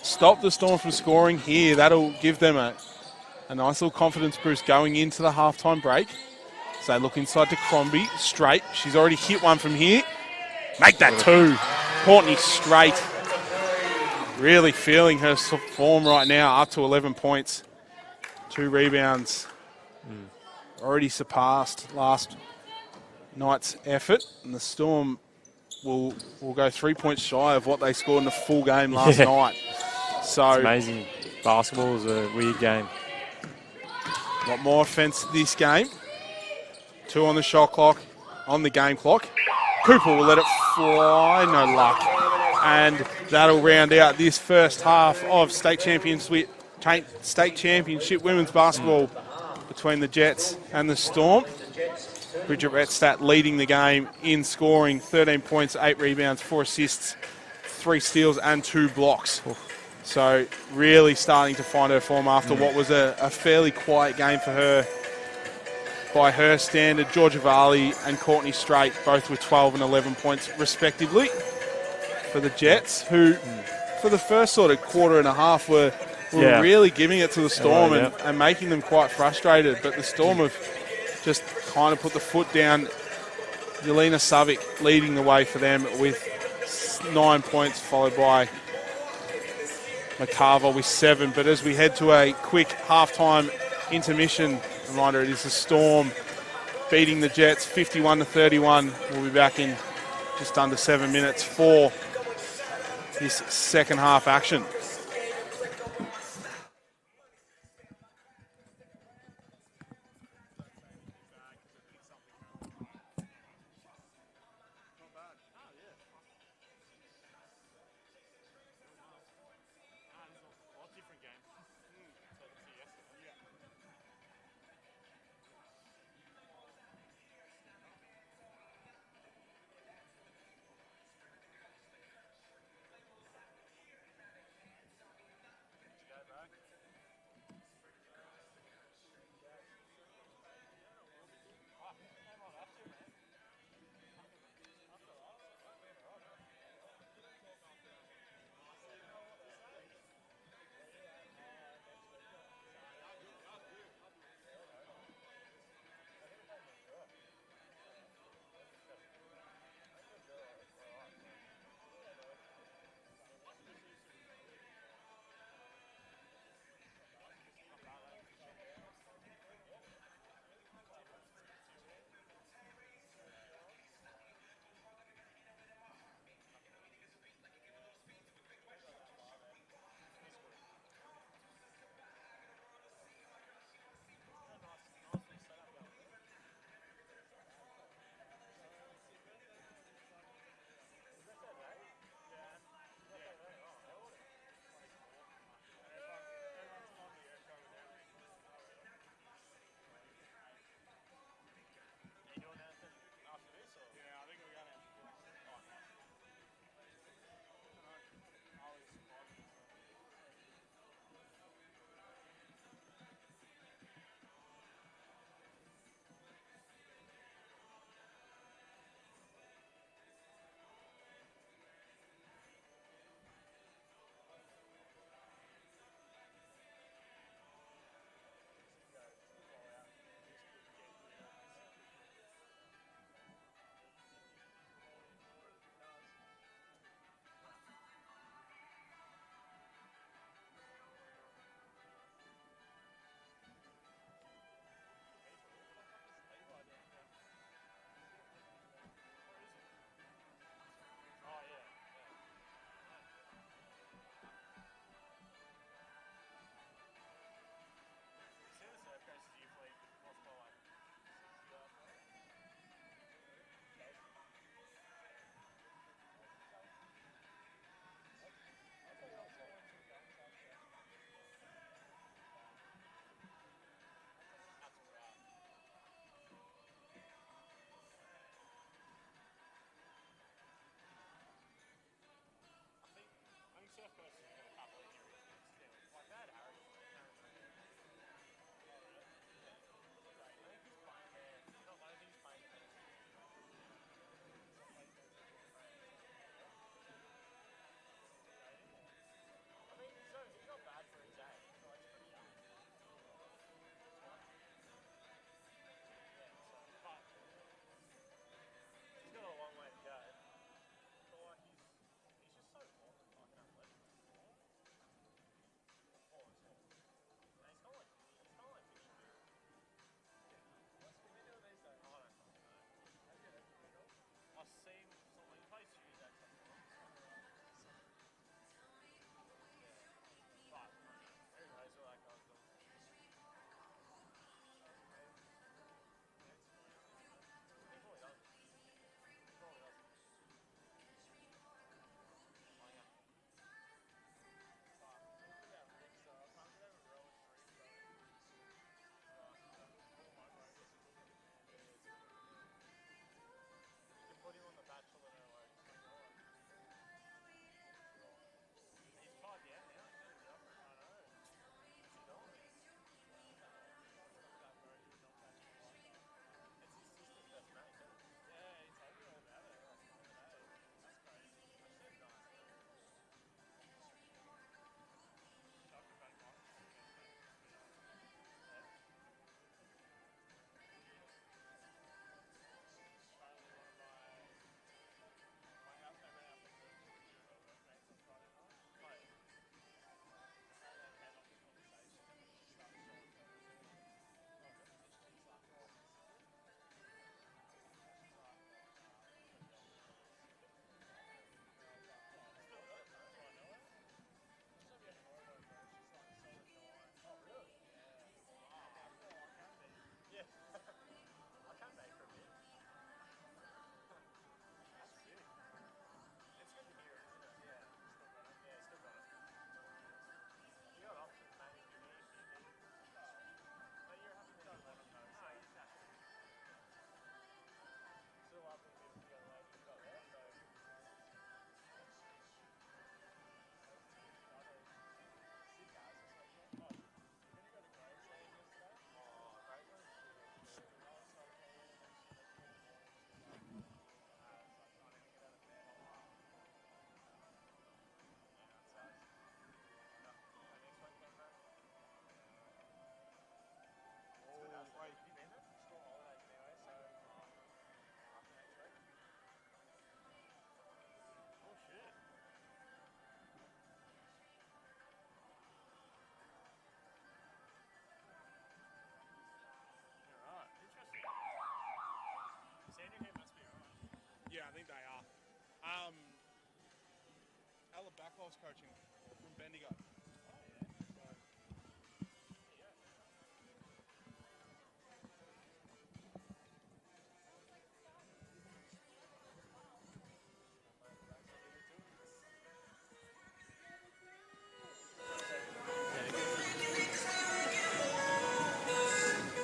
stop the Storm from scoring here, that'll give them a nice little confidence boost going into the halftime break. So they look inside to Crombie, straight. She's already hit one from here. Make that 2. Courtney Straight really feeling her form right now, up to 11 points. 2 rebounds. Already surpassed last night's effort. And the Storm will go 3 points shy of what they scored in the full game last night. So It's amazing. Basketball is a weird game. a lot more offense this game. 2 on the shot clock, on the game clock. Cooper will let it fly, no luck. And that'll round out this first half of state championship women's basketball between the Jets and the Storm. Bridget Rettstadt leading the game in scoring, 13 points, 8 rebounds, 4 assists, 3 steals and 2 blocks. So really starting to find her form after what was a fairly quiet game for her by her standard. Georgia Varley and Courtney Strait both with 12 and 11 points respectively for the Jets, who for the first sort of quarter and a half were really giving it to the Storm and making them quite frustrated. But the Storm have just kind of put the foot down. Yelena Savic leading the way for them with 9 points, followed by McCarver with 7. But as we head to a quick halftime intermission, reminder, it is the Storm beating the Jets 51-31. We'll be back in just under 7 minutes for this second half action. Close coaching from Bendigo.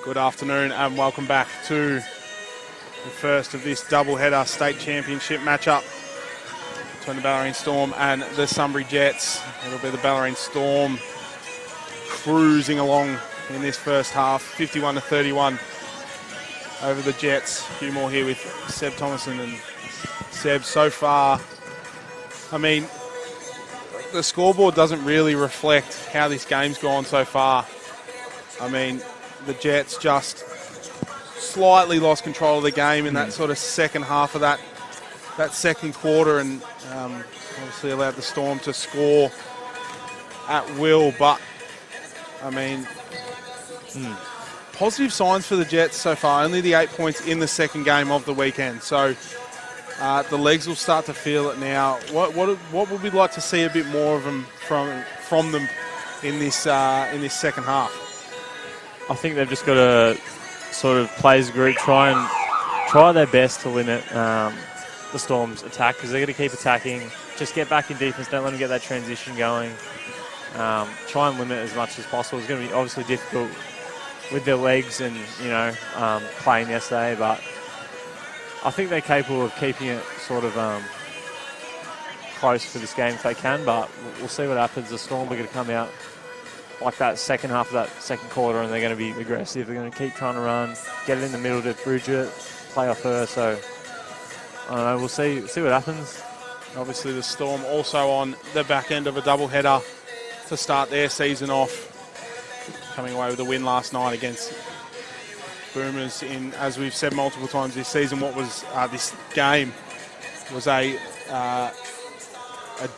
Good afternoon and welcome back to the first of this doubleheader state championship matchup between the Bellarine Storm and the Sunbury Jets. It'll be the Bellarine Storm cruising along in this first half, 51-31 over the Jets. Hugh Moore here with Seb Thomason, and Seb, so far, I mean, the scoreboard doesn't really reflect how this game's gone so far. I mean, the Jets just slightly lost control of the game in that sort of second half of that second quarter, and obviously allowed the Storm to score at will. But, I mean, positive signs for the Jets so far. Only the 8 points in the second game of the weekend. So the legs will start to feel it now. What would we like to see a bit more of them from them in this second half? I think they've just got to sort of play as a group, try their best to limit the Storm's attack, because they're going to keep attacking. Just get back in defence, don't let them get that transition going. Try and limit as much as possible. It's going to be obviously difficult with their legs and, playing yesterday, but I think they're capable of keeping it sort of close for this game if they can, but we'll see what happens. The Storm are going to come out like that second half of that second quarter, and they're going to be aggressive. They're going to keep trying to run, get it in the middle to Bridget, play off her. So, I don't know, we'll see what happens. Obviously, the Storm also on the back end of a doubleheader to start their season off, coming away with a win last night against Boomers in, as we've said multiple times this season, what was this game was a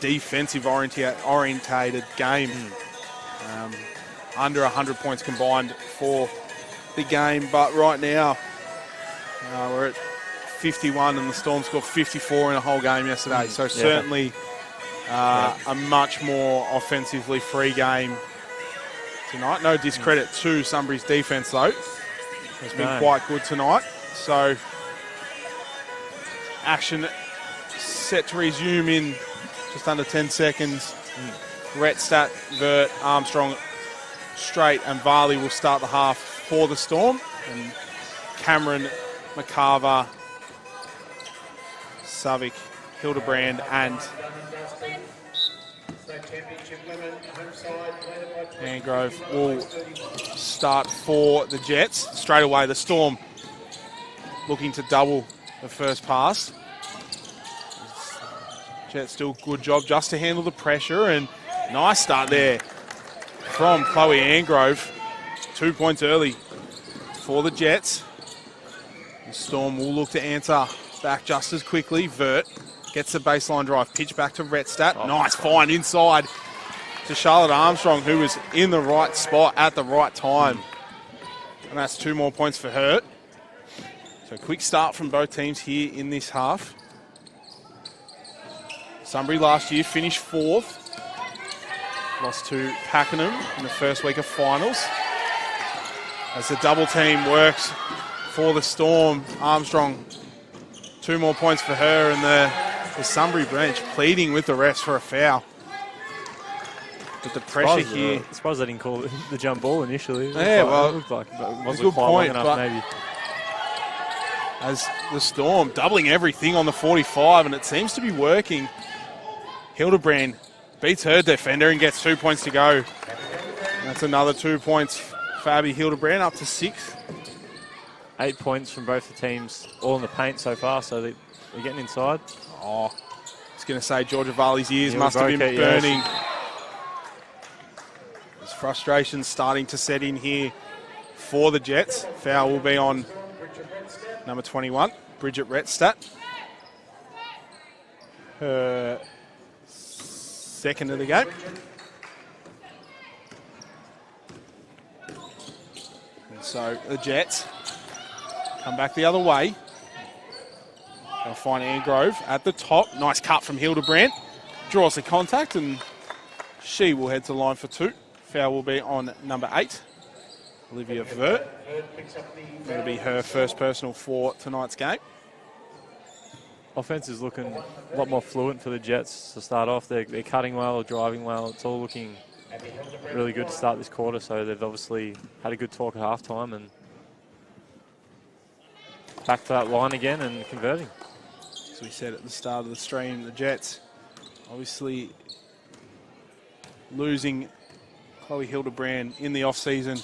defensive orientated game. Under 100 points combined for the game, but right now we're at 51 and the Storm scored 54 in a whole game yesterday, so certainly a much more offensively free game tonight. No discredit to Sunbury's defence though, it's been quite good tonight. So action set to resume in just under 10 seconds. Retstadt, Vert, Armstrong, Straight and Varley will start the half for the Storm. And Cameron, McCarver, Savick, Hildebrand and Mangrove will start for the Jets. Straight away the Storm looking to double the first pass. Jets do a good job just to handle the pressure, and nice start there from Chloe Angrove. 2 points early for the Jets. The Storm will look to answer back just as quickly. Vert gets the baseline drive. Pitch back to Retstadt. Nice find inside to Charlotte Armstrong, who was in the right spot at the right time. And that's 2 more points for her. So quick start from both teams here in this half. Sunbury last year finished 4th. Lost to Pakenham in the first week of finals. As the double team works for the Storm, Armstrong, 2 more points for her, and the Sunbury bench pleading with the refs for a foul. But the pressure here... I suppose they didn't call it the jump ball initially. Yeah, well, it looked like it wasn't a good quite point, long enough, but maybe. As the Storm doubling everything on the 45, and it seems to be working. Hildebrand beats her defender and gets 2 points to go. That's another 2 points for Abby Hildebrand, up to 6. 8 points from both the teams, all in the paint so far, so they're getting inside. Oh, I was going to say Georgia Varley's ears must have been burning. There's frustration starting to set in here for the Jets. Foul will be on number 21, Bridget Retstadt. Her second of the game. And so the Jets come back the other way. They'll find Angrove at the top. Nice cut from Hildebrand. draws the contact, and she will head to the line for 2. Foul will be on number 8, Olivia Vert. That'll be her first personal for tonight's game. Offense is looking a lot more fluent for the Jets to start off. They're cutting well, driving well. It's all looking really good to start this quarter, so they've obviously had a good talk at halftime and back to that line again and converting. As we said at the start of the stream, the Jets obviously losing Chloe Hildebrand in the off-season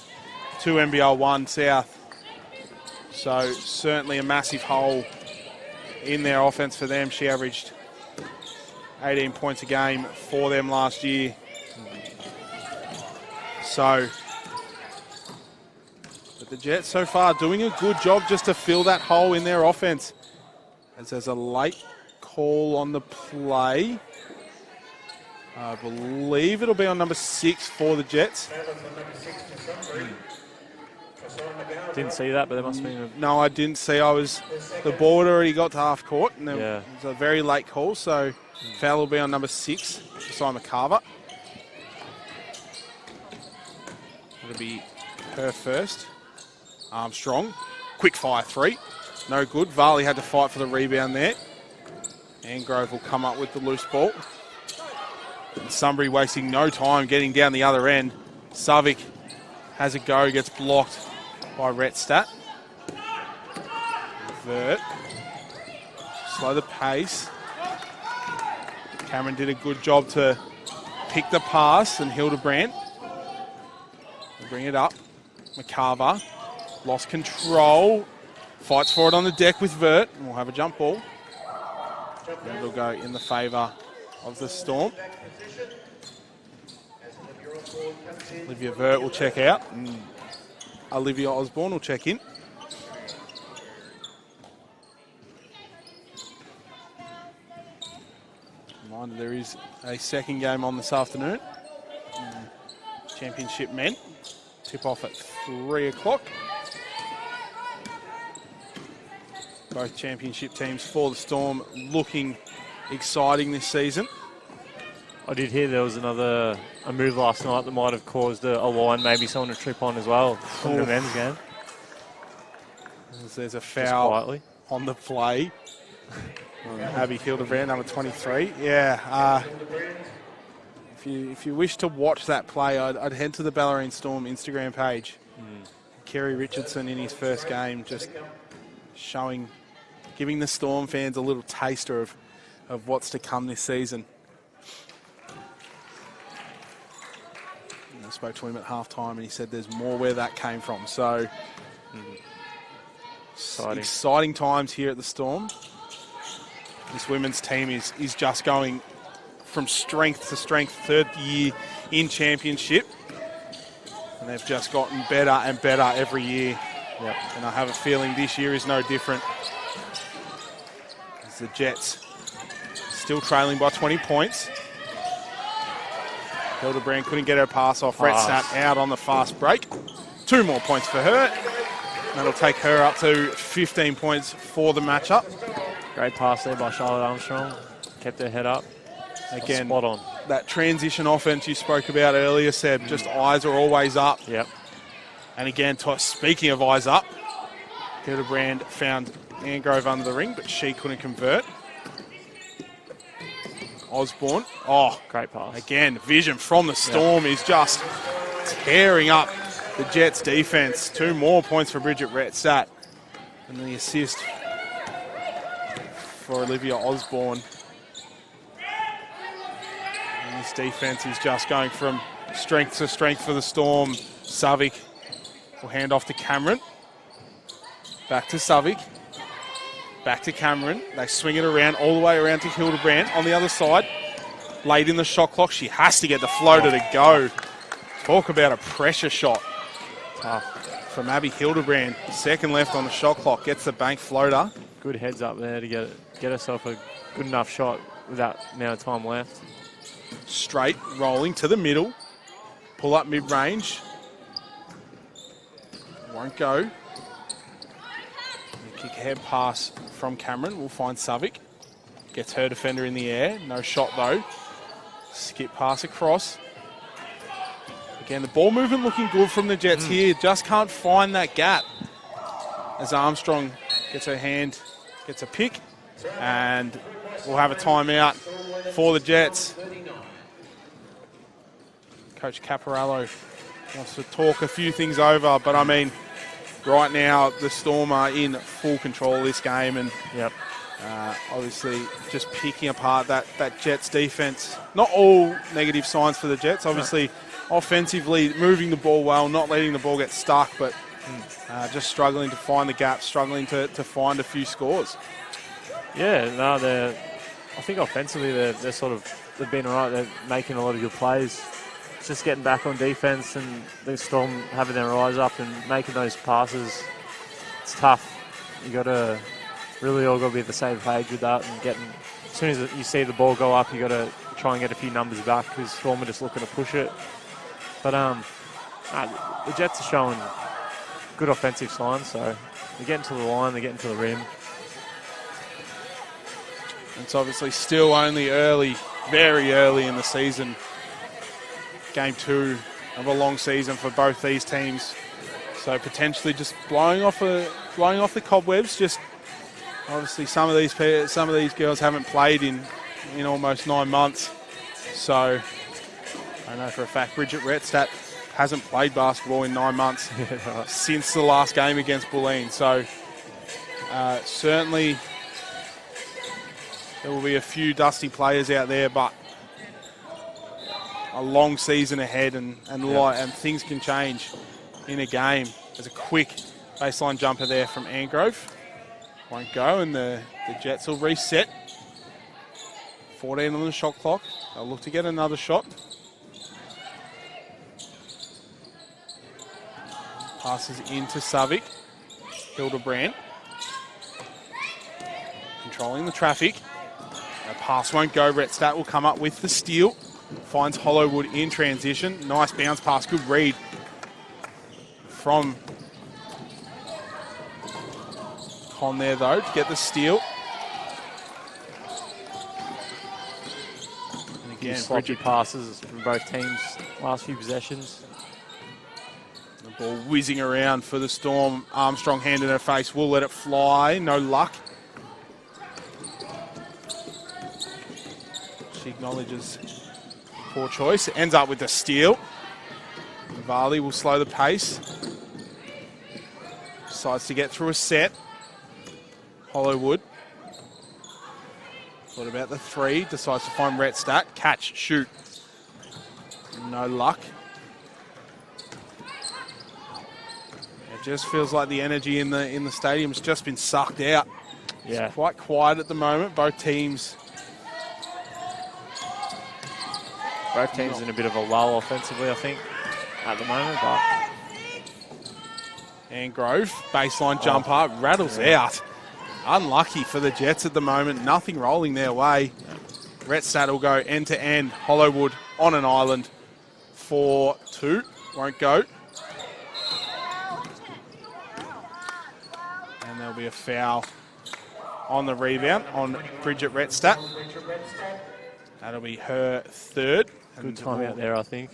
to NBL 1 South. So certainly a massive hole in their offense for them. She averaged 18 points a game for them last year. So, but the Jets so far doing a good job just to fill that hole in their offense. As there's a late call on the play. I believe it'll be on number 6 for the Jets. Didn't see that, but there must have been No, I didn't see. The ball had already got to half court, and it Yeah. was a very late call, so foul will be on number 6, Simon Carver. It'll be her first. Armstrong, quick fire 3. No good. Varley had to fight for the rebound there. Angrove will come up with the loose ball. And Sunbury wasting no time getting down the other end. Savic has a go, gets blocked by Retstat. Vert. Slow the pace. Cameron did a good job to pick the pass, and Hildebrand will bring it up. McCarver lost control. Fights for it on the deck with Vert. And we'll have a jump ball. And it'll go in the favour of the Storm. Olivia Vert will check out, and Olivia Osborne will check in. Reminder, there is a second game on this afternoon. Championship men. Tip off at 3 o'clock. Both championship teams for the Storm looking exciting this season. I did hear there was a move last night that might have caused a line, maybe someone to trip on as well from the men's game. There's a Just foul quietly. on the play. Abby Hildebrand, number 23. Yeah. If you wish to watch that play, I'd head to the Bellarine Storm Instagram page. Kerry Richardson in his first game, just giving the Storm fans a little taster of what's to come this season. I spoke to him at halftime, and he said there's more where that came from. So exciting times here at the Storm. This women's team is just going from strength to strength, 3rd year in championship. And they've just gotten better and better every year. Yep. And I have a feeling this year is no different. As the Jets still trailing by 20 points. Hildebrand couldn't get her pass off. Retstat out on the fast break. 2 more points for her. That'll take her up to 15 points for the matchup. Great pass there by Charlotte Armstrong. Kept her head up. Again, spot on. That transition offense you spoke about earlier, Seb, just eyes are always up. Yep. And again, speaking of eyes up, Hildebrand found Angrove under the ring, but she couldn't convert. Osborne. Oh, great pass. Again, vision from the Storm is just tearing up the Jets' defense. 2 more points for Bridget Retstat. And the assist for Olivia Osborne. And this defense is just going from strength to strength for the Storm. Savic will hand off to Cameron. Back to Savic. Back to Cameron. They swing it around, all the way around to Hildebrand on the other side. Late in the shot clock, she has to get the floater to go. Talk about a pressure shot. Tough. From Abby Hildebrand. 2nd left on the shot clock. Gets the bank floater. Good heads up there to get herself a good enough shot with that amount of time left. Straight, rolling to the middle. Pull up mid-range. Won't go. Kick head pass from Cameron. We'll find Savic. Gets her defender in the air. No shot though. Skip pass across. Again, the ball movement looking good from the Jets here. Just can't find that gap. As Armstrong gets her hand, gets a pick, and we'll have a timeout for the Jets. Coach Caporello wants to talk a few things over, but I mean, right now the Storm are in full control of this game, and obviously just picking apart that Jets defense. Not all negative signs for the Jets. Obviously, offensively moving the ball well, not letting the ball get stuck, but just struggling to find the gaps, struggling to find a few scores. Yeah, no, I think offensively they've been all right. They're making a lot of good plays. It's just getting back on defense and the Storm having their eyes up and making those passes. It's tough. You got to really all got to be at the same page with that, and as soon as you see the ball go up, you got to try and get a few numbers back because Storm are just looking to push it. But the Jets are showing good offensive signs, so they're getting to the line, they're getting to the rim. It's obviously still only early, very early in the season. Game 2 of a long season for both these teams. So potentially just blowing off the cobwebs. Just obviously some of these girls haven't played in almost 9 months. So I know for a fact Bridget Rettstadt hasn't played basketball in 9 months since the last game against Bellarine. So certainly there will be a few dusty players out there, but a long season ahead, and things can change in a game. There's a quick baseline jumper there from Angrove. Won't go, and the Jets will reset. 14 on the shot clock. They'll look to get another shot. Passes into Savic. Hildebrand. Controlling the traffic. A pass won't go. Rettstadt will come up with the steal. Finds Hollowwood in transition. Nice bounce pass. Good read from Con there, though, to get the steal. And again, sloppy passes from both teams last few possessions. The ball whizzing around for the Storm. Armstrong hand in her face. Will let it fly. No luck. She acknowledges poor choice. Ends up with the steal. Varley will slow the pace. Decides to get through a set. Hollowwood. What about the three? Decides to find Rettstadt. Catch, shoot. No luck. It just feels like the energy in the stadium's just been sucked out. Yeah. It's quite quiet at the moment. Both teams in a bit of a lull offensively, I think, at the moment. But Angrove, baseline jumper, rattles out. Unlucky for the Jets at the moment. Nothing rolling their way. Rettstadt will go end to end. Hollowwood on an island. 4-2. Won't go. And there'll be a foul on the rebound on Bridget Rettstadt. That'll be her third. Good timeout there, I think.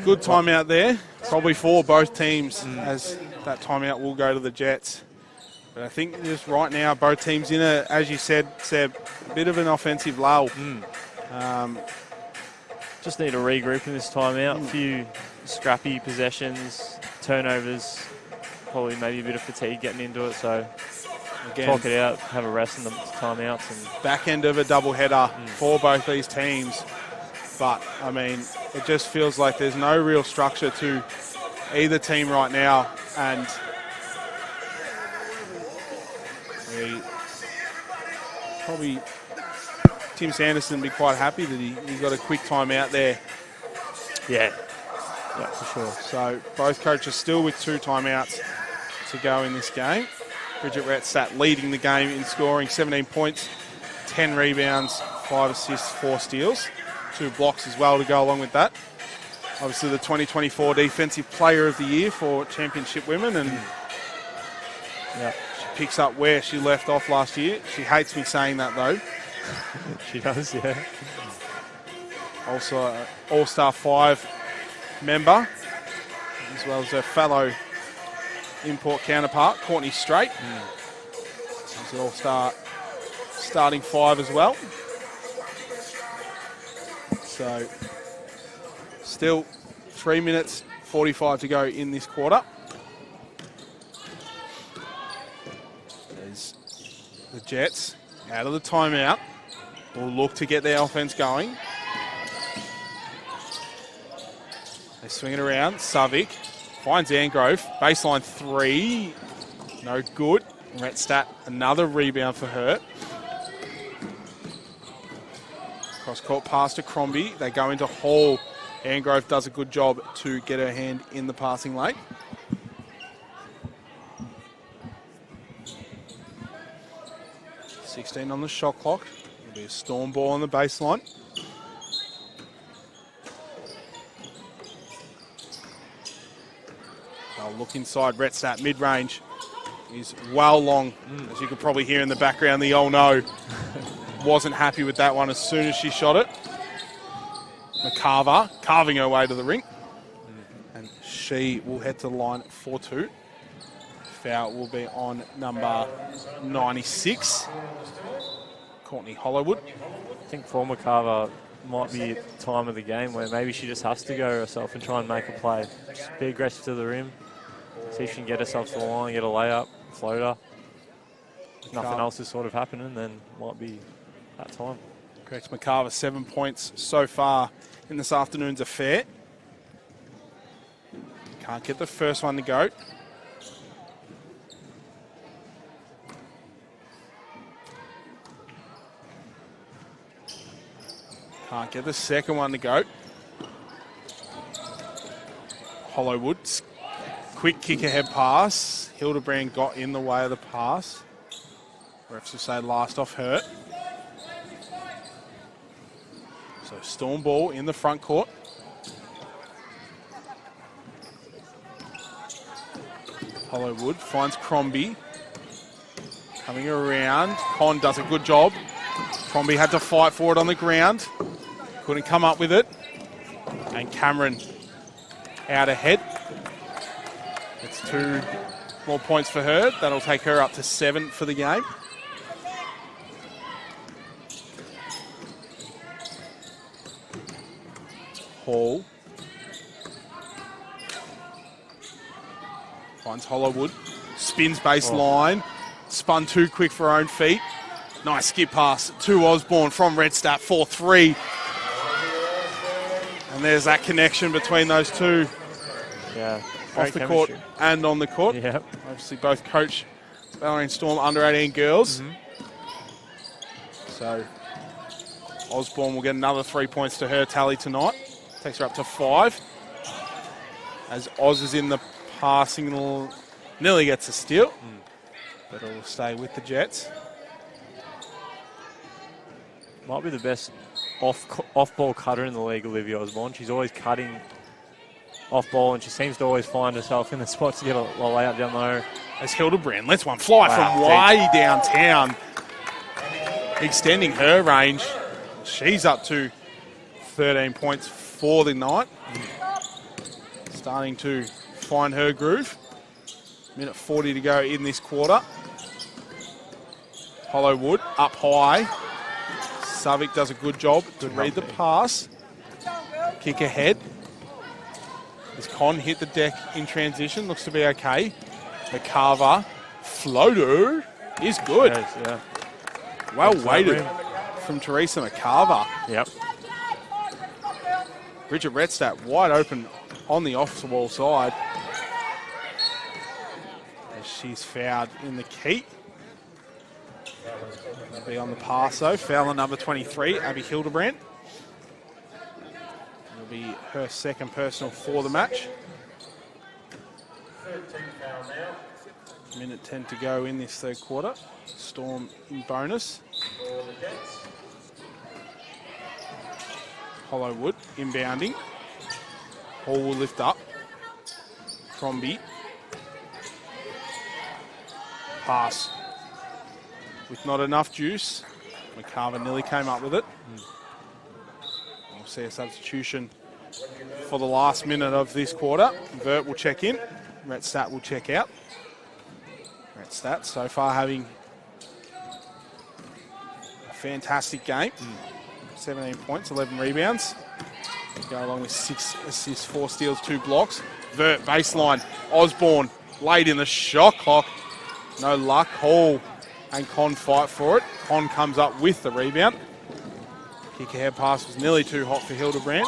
Good timeout there. Probably for both teams, as that timeout will go to the Jets. But I think just right now, both teams in a, as you said, Seb, a bit of an offensive lull. Just need to regroup in this timeout. A few scrappy possessions, turnovers, probably maybe a bit of fatigue getting into it. So again, talk it out, have a rest in the timeouts. And back end of a doubleheader for both these teams. But, I mean, it just feels like there's no real structure to either team right now. And probably Tim Sanderson would be quite happy that he got a quick timeout there. Yeah, for sure. So both coaches still with 2 timeouts to go in this game. Bridget Rettstadt leading the game in scoring, 17 points, 10 rebounds, 5 assists, 4 steals. 2 blocks as well to go along with that. Obviously the 2024 Defensive Player of the Year for Championship Women, and she picks up where she left off last year. She hates me saying that though. She does, yeah. Also an All-Star 5 member, as well as her fellow import counterpart, Courtney Strait. She's an All-Star starting 5 as well. So still 3 minutes 45 to go in this quarter. There's the Jets out of the timeout. Will look to get their offense going. They swing it around. Savic finds Angrove. Baseline 3. No good. Retstat, another rebound for her. Cross court pass to Crombie. They go into Hall. Angrove does a good job to get her hand in the passing lane. .16 on the shot clock. It'll be a Storm ball on the baseline. They'll look inside. Retstat mid-range is well long. As you can probably hear in the background, the "oh no" wasn't happy with that one as soon as she shot it. McCarver carving her way to the ring. And she will head to the line for 2. Foul will be on number 96, Courtney Hollywood. I think for McCarver might be time of the game where maybe she just has to go herself and try and make a play. Just be aggressive to the rim. See if she can get herself to the line, get a layup, floater. If nothing else is sort of happening, then might be that time. Correct. McCarver, 7 points so far in this afternoon's affair. Can't get the first one to go. Can't get the second one to go. Hollywood, quick kick ahead pass. Hildebrand got in the way of the pass. Refs will say last off hurt. So Storm ball in the front court. Hollywood finds Crombie. Coming around. Con does a good job. Crombie had to fight for it on the ground. Couldn't come up with it. And Cameron out ahead. It's 2 more points for her. That'll take her up to 7 for the game. Hall finds Hollywood, spins baseline, spun too quick for her own feet. Nice skip pass to Osborne from Retstat, 4-3. And there's that connection between those two. Yeah, off the court and on the court. Yep. Obviously both coach Bellarine Storm under 18 girls. So Osborne will get another 3 points to her tally tonight. Takes her up to 5. As Oz is in the passing, nearly gets a steal. But it'll stay with the Jets. Might be the best off-ball cutter in the league, Olivia Osborne. She's always cutting off-ball, and she seems to always find herself in the spots to get a layup down low. As Hildebrand lets one fly from way downtown, extending her range. She's up to 13 points for the night. Starting to find her groove. Minute 40 to go in this quarter. Hollywood up high. Savic does a good job to read the pass. Kick ahead. As Con hit the deck in transition, looks to be okay. McCarver, floater is good. Yeah. Well weighted from Teresa McCarver. Yep. Bridget Retstat wide open on the off-the-wall side. As she's fouled in the key. That'll be on the pass though. Foul on number 23, Abby Hildebrand. It'll be her second personal for the match. 13 foul now. Minute 10 to go in this third quarter. Storm in bonus. For the Jets. Hollywood inbounding. Hall will lift up. Crombie. Pass. With not enough juice. McCarver nearly came up with it. We'll see a substitution for the last minute of this quarter. Vert will check in. Rhett Stat will check out. Rhett Stat so far having a fantastic game. 17 points, 11 rebounds. Go along with 6 assists, 4 steals, 2 blocks. Vert baseline. Osborne late in the shot clock. No luck. Hall and Con fight for it. Con comes up with the rebound. Kick ahead pass was nearly too hot for Hildebrand.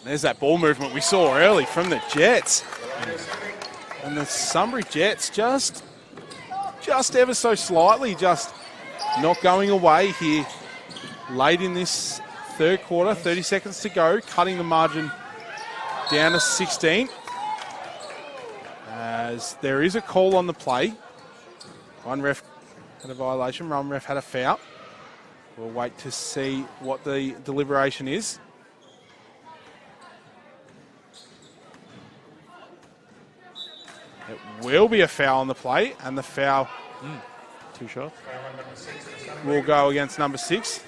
There's that ball movement we saw early from the Jets. And the Sunbury Jets just ever so slightly just not going away here late in this third quarter. 30 seconds to go, cutting the margin down to 16. As there is a call on the play. One ref had a violation, one ref had a foul. We'll wait to see what the deliberation is. It will be a foul on the play, and the foul 2 shots. will go against number 6.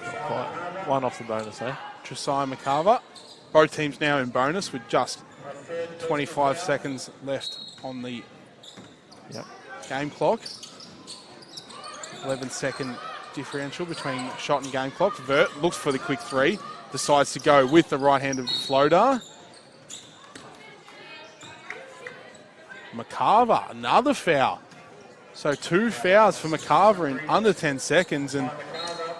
One off the bonus, eh? Josiah McCarver. Both teams now in bonus with just 25 seconds left on the game clock. 11-second differential between shot and game clock. Vert looks for the quick 3, decides to go with the right-handed floater. McCarver, another foul. So 2 fouls for McCarver in under 10 seconds, and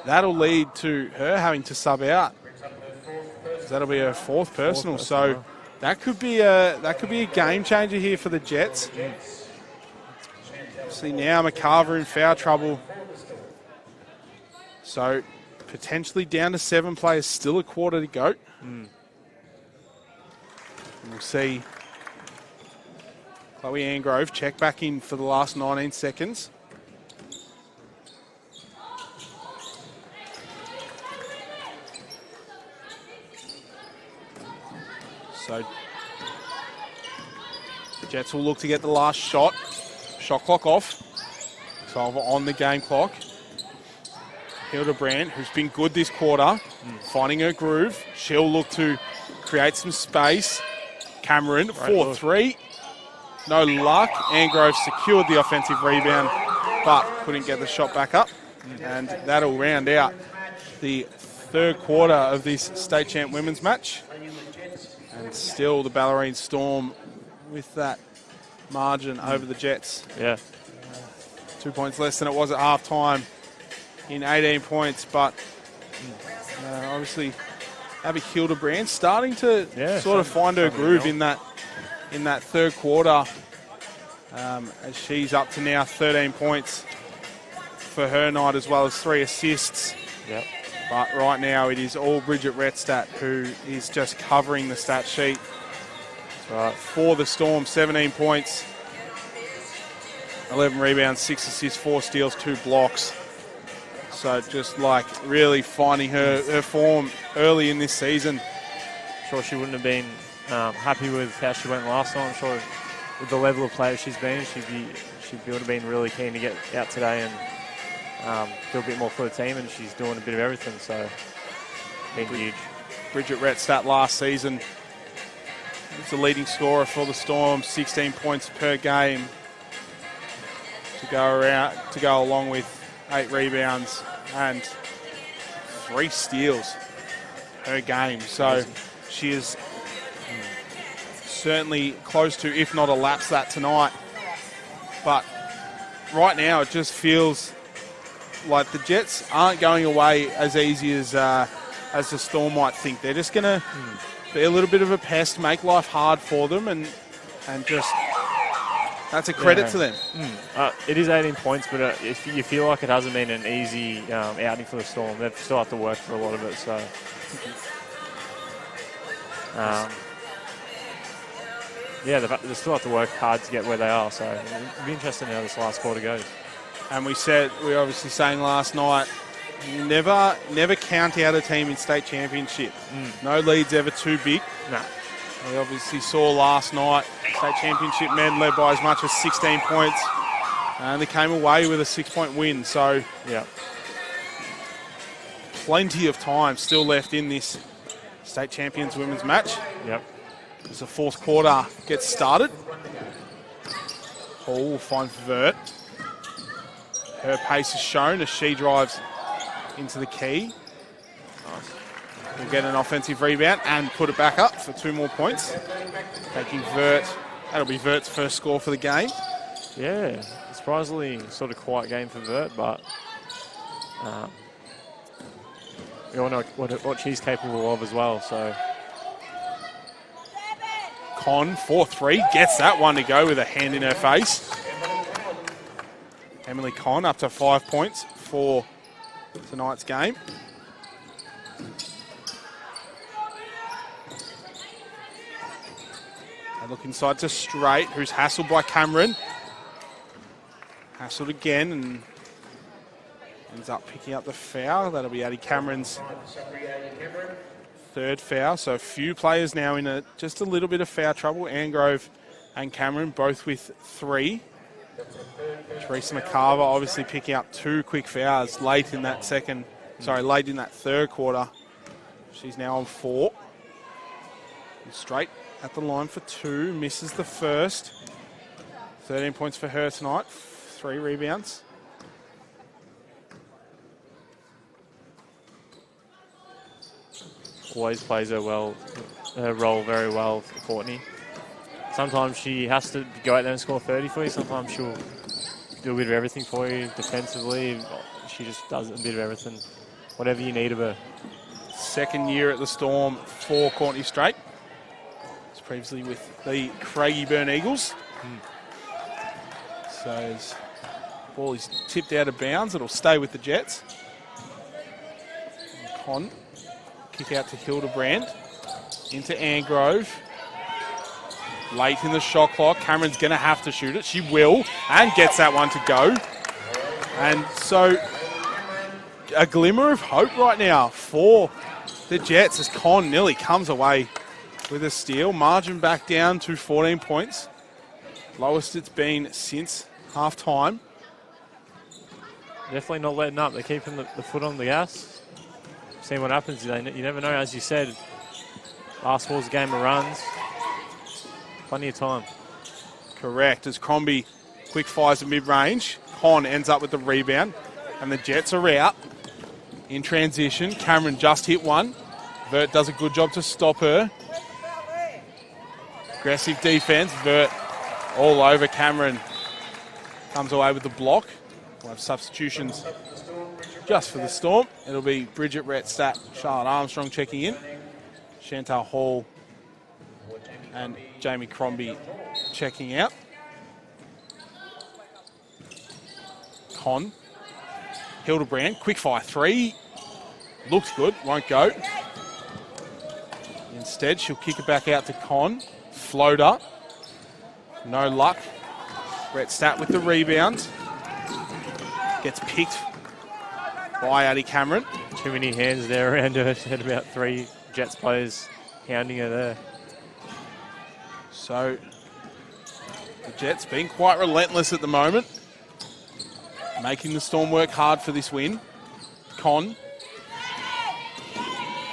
that'll lead to her having to sub out. That'll be her 4th personal. So that could be a game changer here for the Jets. See now McCarver in foul trouble. So potentially down to 7 players, still a quarter to go. We'll see Chloe Angrove check back in for the last 19 seconds. So the Jets will look to get the last shot. Shot clock off. 12 on the game clock. Hildebrand, who's been good this quarter, finding her groove. She'll look to create some space. Cameron, 4-3. No luck. Angrove secured the offensive rebound, but couldn't get the shot back up. And that'll round out the third quarter of this state champ women's match. And still the Bellarine Storm with that margin over the Jets. Yeah. 2 points less than it was at half time in 18 points, but obviously Abby Hildebrand starting to sort of find her groove in that third quarter, as she's up to now 13 points for her night, as well as 3 assists. Yep. But right now it is all Bridget Rettstat who is just covering the stat sheet. For the Storm, 17 points, 11 rebounds, 6 assists, 4 steals, 2 blocks. So just like really finding her form early in this season. I'm sure she wouldn't have been happy with how she went last time. I'm sure with the level of player she's been, she would have been really keen to get out today and do a bit more for the team, and she's doing a bit of everything, so been huge. Bridget Rettstat last season was the leading scorer for the Storm, 16 points per game to go along with 8 rebounds and 3 steals per game. So she is certainly close to, if not elapsed that tonight. But right now it just feels like the Jets aren't going away as easy as the Storm might think. They're just going to be a little bit of a pest, make life hard for them, and just that's a credit to them. It is 18 points, but if you feel like it hasn't been an easy outing for the Storm, they've still have to work for a lot of it. So, they still have to work hard to get where they are. So it'll be interesting how this last quarter goes. And we were obviously saying last night, never count out a team in state championship. No lead's ever too big. No. We obviously saw last night state championship men led by as much as 16 points, and they came away with a 6-point win. So yeah, plenty of time still left in this state champions women's match. Yep. As the fourth quarter gets started. Hall will find Vert. Her pace is shown as she drives into the key. Will get an offensive rebound and put it back up for 2 more points. Taking Vert. That'll be Vert's first score for the game. Yeah, surprisingly sort of quiet game for Vert, but we all know what she's capable of as well. So Con, 4-3, gets that one to go with a hand in her face. Emily Con up to 5 points for tonight's game. They look inside to Straight, who's hassled by Cameron. Hassled again and ends up picking up the foul. That'll be Addie Cameron's third foul. So a few players now in just a little bit of foul trouble. Angrove and Cameron both with 3. Teresa McCarver obviously picking up 2 quick fouls late in that third quarter. She's now on 4. And Straight at the line for 2, misses the first. 13 points for her tonight, 3 rebounds. always plays her role very well for Courtney. Sometimes she has to go out there and score 30 for you. Sometimes she'll do a bit of everything for you defensively. She just does a bit of everything, whatever you need of her. Second year at the Storm for Courtney Straight. It's previously with the Craigieburn Eagles. So as the ball is tipped out of bounds, it'll stay with the Jets. Con, kick out to Hildebrand, into Angrove. Late in the shot clock, Cameron's going to have to shoot it. She will, and gets that one to go. And so a glimmer of hope right now for the Jets as Con nearly comes away with a steal. Margin back down to 14 points. Lowest it's been since half-time. Definitely not letting up. They're keeping the foot on the gas. Seeing what happens. You never know, as you said. Basketball's a game of runs. Plenty of time. Correct, as Crombie quick fires at mid-range. Con ends up with the rebound, and the Jets are out in transition. Cameron just hit one. Vert does a good job to stop her. Aggressive defense. Vert all over Cameron. Comes away with the block. We'll have substitutions just for the Storm. It'll be Bridget Rettstat, Charlotte Armstrong checking in. Chantal Hall and Jamie Crombie checking out. Con. Hildebrand, quick fire 3. Looks good, won't go. Instead, she'll kick it back out to Con. Floater. No luck. Rettstat with the rebound. Gets picked by Addie Cameron. Too many hands there around her. She had about 3 Jets players hounding her there. So the Jets being quite relentless at the moment. Making the Storm work hard for this win. Con.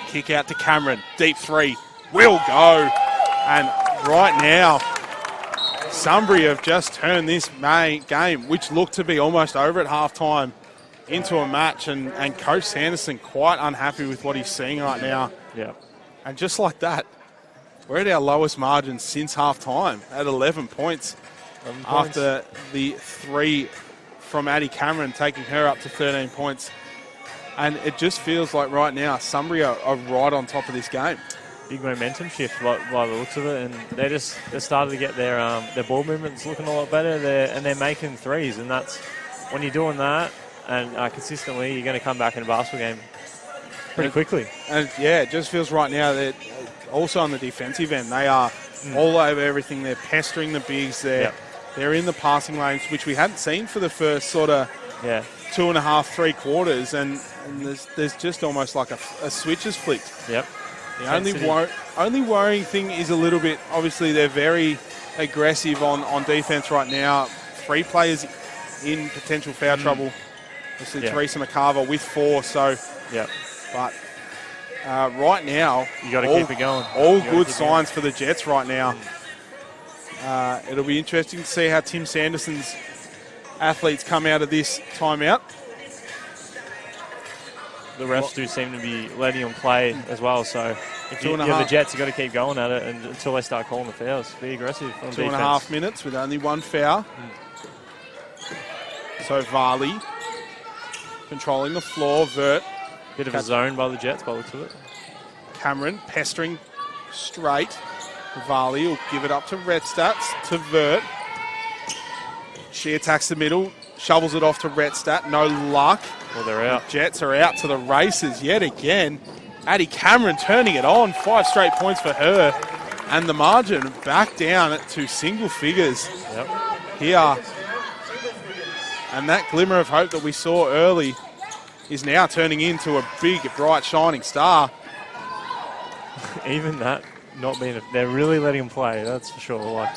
Kick out to Cameron. Deep 3. Will go. And right now, Sunbury have just turned this game, which looked to be almost over at halftime, into a match. And Coach Sanderson quite unhappy with what he's seeing right now. Yeah. And just like that, we're at our lowest margin since half-time at 11 points. After the 3 from Addie Cameron, taking her up to 13 points. And it just feels like right now Sunbury are right on top of this game. Big momentum shift by the looks of it, and they're starting to get their ball movements looking a lot better. They're making threes, and that's when you're doing that and consistently, you're going to come back in a basketball game pretty quickly. And yeah, it just feels right now that also on the defensive end, they are all over everything. They're pestering the bigs. They're in the passing lanes, which we hadn't seen for the first sort of 2.5, 3 quarters, and there's just almost like a switch is flicked. Yep. The only worrying thing is a little bit, obviously they're very aggressive on defense right now. 3 players in potential foul trouble. Obviously Teresa McCarver with 4, so But right now, You got to keep it going. All You gotta good keep it signs for the Jets right now. It'll be interesting to see how Tim Sanderson's athletes come out of this timeout. The refs do seem to be letting them play as well. So if Two and a you're the half. Jets, you've got to keep going at it until they start calling the fouls. Be aggressive on 2.5 minutes with only one foul. So Varley controlling the floor. Vert, Bit of a zone by the Jets by the looks of it. Cameron pestering straight. Varley will give it up to Redstats, to Vert. She attacks the middle, shovels it off to Redstat. No luck. Well, they're out. Jets are out to the races yet again. Addie Cameron turning it on. 5 straight points for her. And the margin back down to single figures here. And that glimmer of hope that we saw early is now turning into a big, bright, shining star. Even that not being they're really letting him play, that's for sure. Like,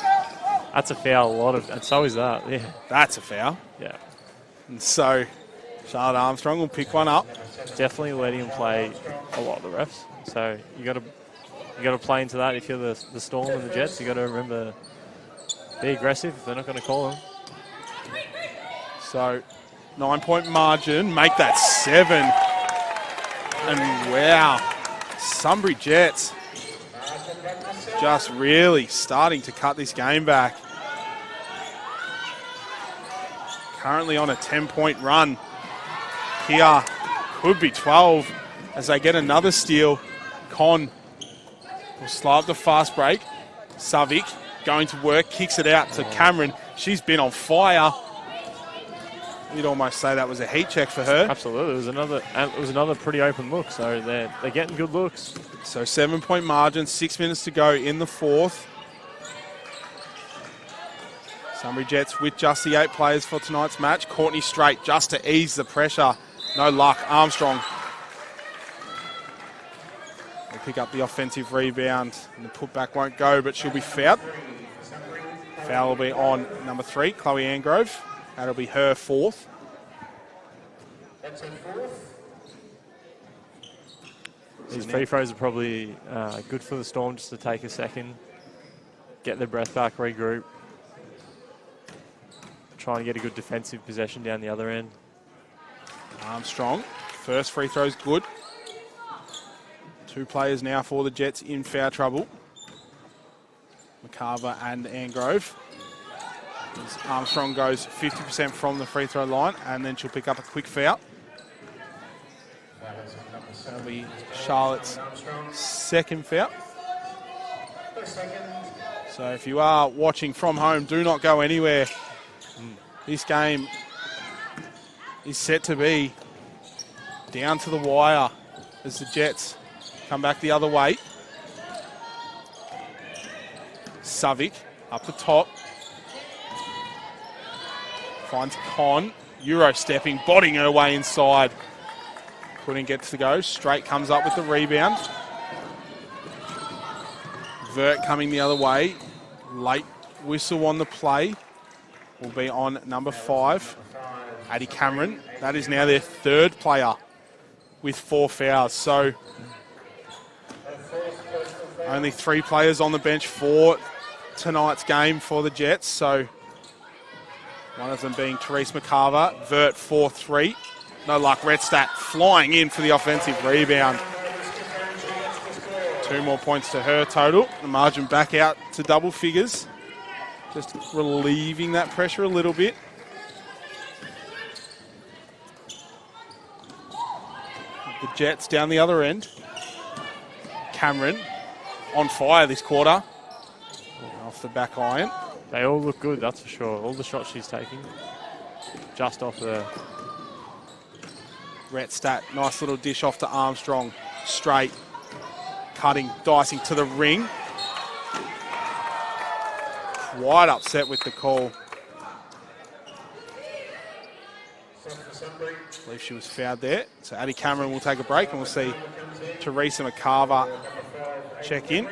that's a foul, and so is that, yeah. That's a foul. Yeah. And so Charlotte Armstrong will pick one up. Definitely letting him play a lot, the refs. So you got to play into that if you're the Storm and the Jets. You got to remember, be aggressive if they're not going to call him. So 9-point margin, make that 7. And wow, Sunbury Jets just really starting to cut this game back. Currently on a 10-point run. Here could be 12 as they get another steal. Con will slow up the fast break. Savic going to work, kicks it out to Cameron. She's been on fire. You'd almost say that was a heat check for her. Absolutely, it was another pretty open look. So they're getting good looks. So 7-point margin, 6 minutes to go in the fourth. Sunbury Jets with just the 8 players for tonight's match. Courtney Straight just to ease the pressure. No luck. Armstrong will pick up the offensive rebound. And the putback won't go, but she'll be fouled. Foul will be on number 3, Chloe Angrove. That'll be her 4th. That's her 4th. These free throws are probably good for the Storm just to take a second, get their breath back, regroup, try and get a good defensive possession down the other end. Armstrong, first free throw's good. 2 players now for the Jets in foul trouble. McCarver and Angrove. As Armstrong goes 50% from the free throw line, and then she'll pick up a quick foul. That'll be Charlotte's 2nd foul. So if you are watching from home, do not go anywhere. This game is set to be down to the wire as the Jets come back the other way. Savic up the top. Finds Con. Euro stepping, bodying her way inside. Couldn't get to go. Straight comes up with the rebound. Vert coming the other way. Late whistle on the play will be on number 5, Addie Cameron. That is now their 3rd player with 4 fouls. So only 3 players on the bench for tonight's game for the Jets. So one of them being Therese McCarver. Vert 4-3. No luck. Redstat flying in for the offensive rebound. 2 more points to her total. The margin back out to double figures. Just relieving that pressure a little bit. The Jets down the other end. Cameron on fire this quarter. Off the back iron. They all look good, that's for sure. All the shots she's taking, just off the... Redstat, nice little dish off to Armstrong. Straight, cutting, dicing to the ring. Quite upset with the call. I believe she was fouled there. So Addie Cameron will take a break and we'll see Teresa McCarver check in.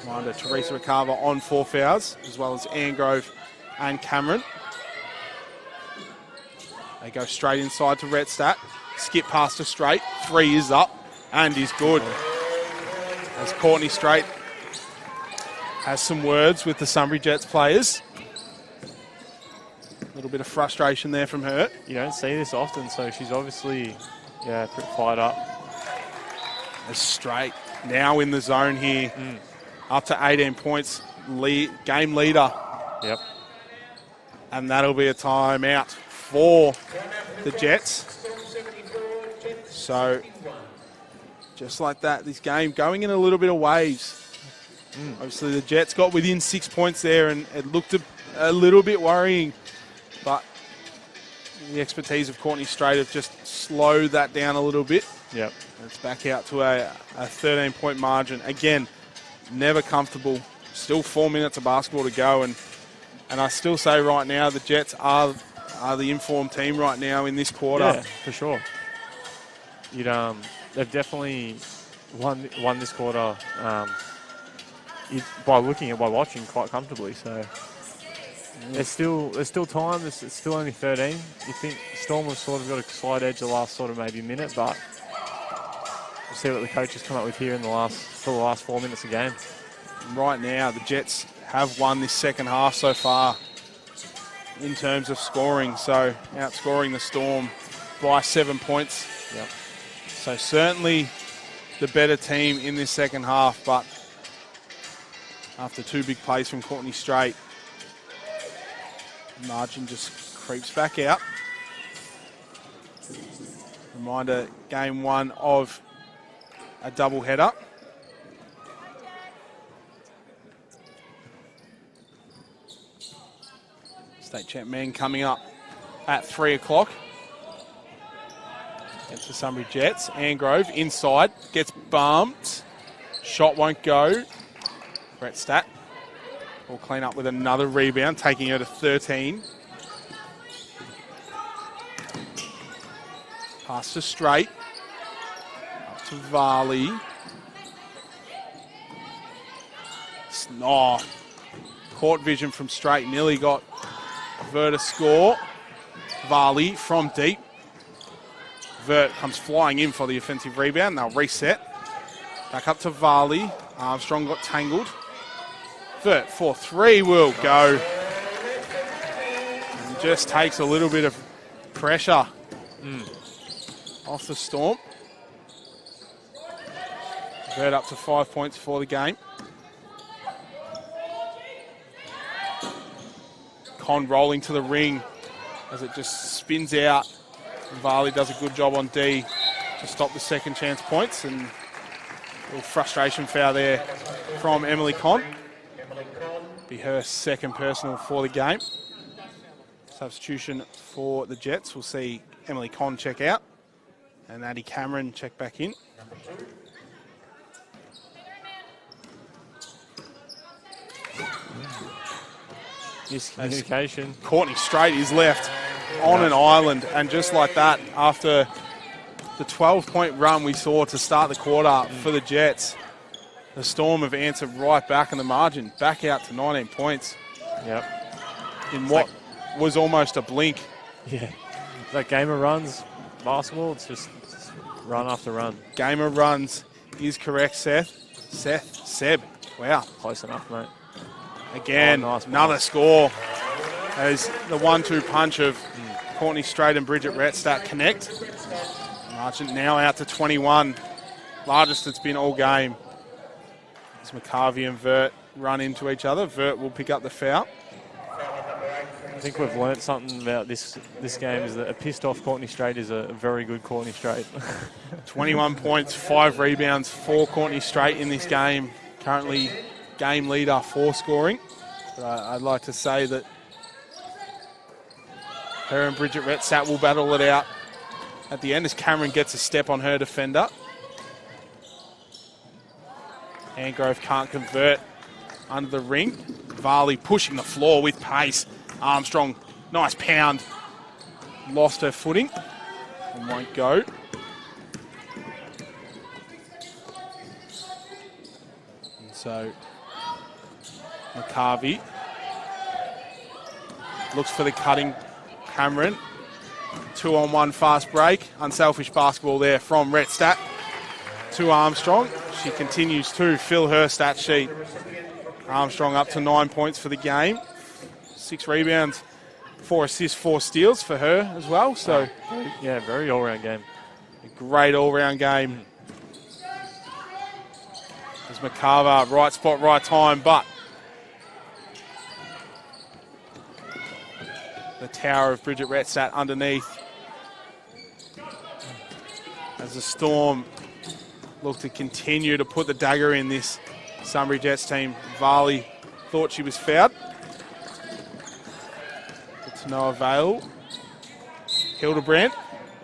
Reminder, Teresa McCarver on 4 fouls, as well as Angrove and Cameron. They go straight inside to Redstat. skip past to Straight. 3 is up and is good. As Courtney Straight has some words with the Sunbury Jets players. A little bit of frustration there from her. You don't see this often, so she's obviously, pretty fired up. As Straight now in the zone here. Up to 18 points. Game leader. Yep. And that'll be a timeout for the Jets. So, just like that, this game going in a little bit of waves. Obviously, the Jets got within 6 points there, and it looked a little bit worrying. But the expertise of Courtney Straight have just slowed that down a little bit. Yep. It's back out to a 13-point margin. Again, never comfortable. Still 4 minutes of basketball to go, and I still say right now the Jets are the informed team right now in this quarter. Yeah, for sure. They've definitely won this quarter by watching quite comfortably. So there's still time. It's still only 13. You think Storm have sort of got a slight edge the last sort of maybe minute, but we'll see what the coaches come up with here for the last 4 minutes of game. Right now, the Jets have won this second half so far in terms of scoring. So outscoring the Storm by 7 points. Yep. So certainly the better team in this second half, but after 2 big plays from Courtney Straight, the margin just creeps back out. Reminder, game 1 of a doubleheader. State champ men coming up at 3 o'clock. Against the Sunbury Jets. Angrove inside, gets bumped. Shot won't go. Brett Stack will clean up with another rebound, taking her to 13. Pass to Straight. Up to Varley. Court vision from Straight. Nearly got Vert a score. Varley from deep. Vert comes flying in for the offensive rebound. They'll reset. Back up to Varley. Armstrong got tangled. Vert for 3 will go. And just takes a little bit of pressure off the Storm. Vert up to 5 points for the game. Con rolling to the ring as it just spins out. Varley does a good job on D to stop the second chance points, and a little frustration foul there from Emily Con. Be her second personal for the game. Substitution for the Jets. We'll see Emily Con check out and Addie Cameron check back in. Miscommunication. Courtney Straight is left on an island, and just like that, after the 12-point run we saw to start the quarter for the Jets, the Storm have answered right back in the margin, back out to 19 points. Yep. In what was almost a blink. Yeah. That game of runs, basketball, it's just run after run. Game of runs is correct, Seb. Wow. Close enough, mate. Again, nice another score as the 1-2 punch of Courtney Straight and Bridget Rettstadt connect. Margin now out to 21. Largest it's been all game. As McCarvey and Vert run into each other. Vert will pick up the foul. I think we've learnt something about this game, is that a pissed off Courtney Straight is a very good Courtney Straight. 21 points, 5 rebounds for Courtney Straight in this game. Currently game leader for scoring. But I'd like to say that her and Bridget Rettstadt will battle it out at the end as Cameron gets a step on her defender. Angrove can't convert under the ring. Varley pushing the floor with pace. Armstrong, nice pound. Lost her footing and won't go. And so McCarvey looks for the cutting Cameron. 2-on-1 fast break. Unselfish basketball there from Retstat to Armstrong. She continues to fill her stat sheet. Armstrong up to 9 points for the game. 6 rebounds, 4 assists, 4 steals for her as well. So, yeah, very all-round game. A great all-round game. There's McCarver, right spot, right time, but the tower of Bridget Retstat underneath. As the Storm look to continue to put the dagger in this Sunbury Jets team. Varley thought she was fouled. But to no avail. Hildebrand,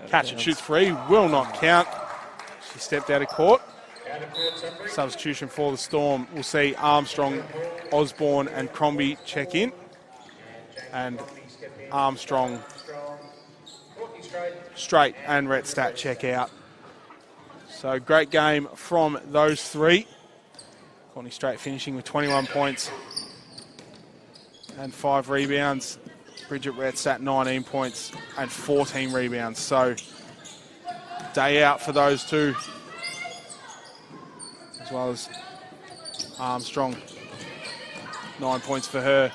catch and shoot 3, will not count. She stepped out of court. Substitution for the Storm. We'll see Armstrong, Osborne and Crombie check in. And Armstrong, Straight and Retstat check out. So great game from those 3. Courtney Straight finishing with 21 points and 5 rebounds. Bridget Retstat 19 points and 14 rebounds. So day out for those 2. As well as Armstrong, 9 points for her.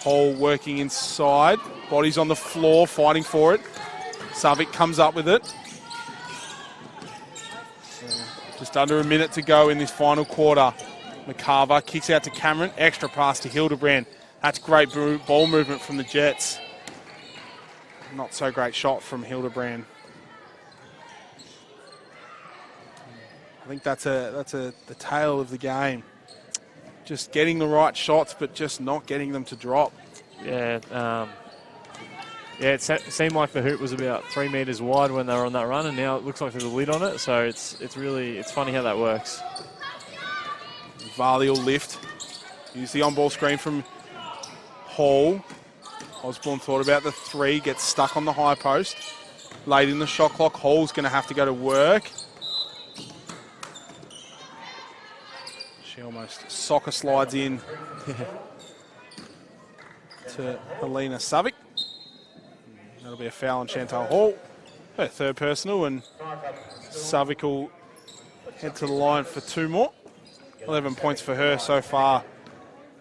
Hall working inside, bodies on the floor, fighting for it. Savic comes up with it. Just under a minute to go in this final quarter. McCarver kicks out to Cameron, extra pass to Hildebrand. That's great ball movement from the Jets. Not so great shot from Hildebrand. I think that's the tale of the game. Just getting the right shots, but just not getting them to drop. Yeah, it seemed like the hoop was about 3 metres wide when they were on that run, and now it looks like there's a lid on it. So it's funny how that works. Varley will lift. Use the on-ball screen from Hall. Osborne thought about the 3, gets stuck on the high post. Late in the shot clock, Hall's going to have to go to work. She almost soccer slides in to Helena Savic. That'll be a foul on Chantal Hall. Her 3rd personal, and Savic will head to the line for 2 more. 11 points for her so far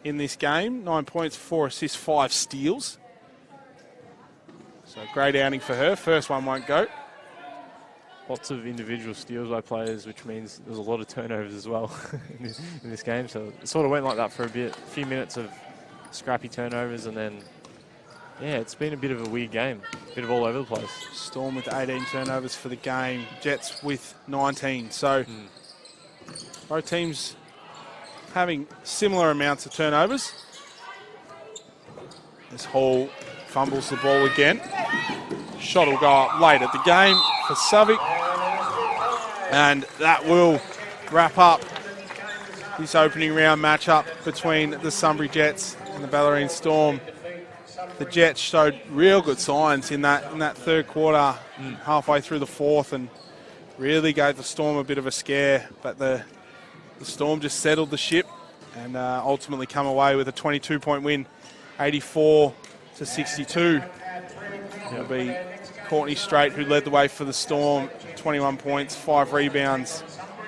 in this game. 9 points, 4 assists, 5 steals. So great outing for her. First one won't go. Lots of individual steals by players, which means there's a lot of turnovers as well in this game. So it sort of went like that for a few minutes of scrappy turnovers, and then, yeah, it's been a bit of a weird game. A bit of all over the place. Storm with 18 turnovers for the game. Jets with 19. So both teams having similar amounts of turnovers. This Hall fumbles the ball again. Shot will go up late at the game for Savic. And that will wrap up this opening round matchup between the Sunbury Jets and the Bellarine Storm. The Jets showed real good signs in that 3rd quarter, halfway through the 4th, and really gave the Storm a bit of a scare. But the Storm just settled the ship and ultimately come away with a 22-point win, 84-62. It'll be Courtney Straight who led the way for the Storm, 21 points, 5 rebounds,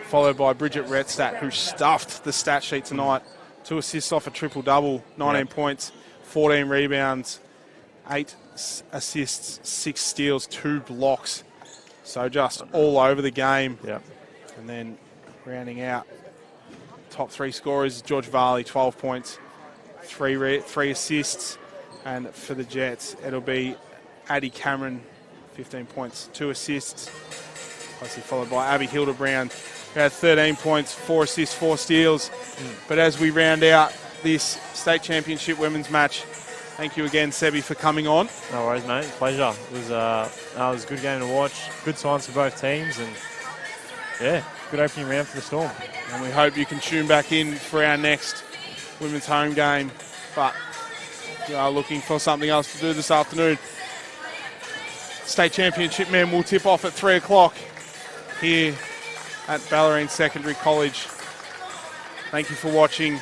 followed by Bridget Retstat, who stuffed the stat sheet tonight. 2 assists off a triple-double, 19 points, 14 rebounds, 8 assists, 6 steals, 2 blocks. So just all over the game. Yep. And then rounding out, top 3 scorers, George Varley, 12 points, 3 assists. And for the Jets, it'll be Addie Cameron, 15 points, 2 assists. Closely followed by Abby Hildebrand, who had 13 points, 4 assists, 4 steals. But as we round out this state championship women's match, thank you again, Sebi, for coming on. No worries, mate. Pleasure. It was a good game to watch. Good signs for both teams, and yeah, good opening round for the Storm. And we hope you can tune back in for our next women's home game. But if you are looking for something else to do this afternoon, state championship men will tip off at 3 o'clock here at Bellarine Secondary College. Thank you for watching.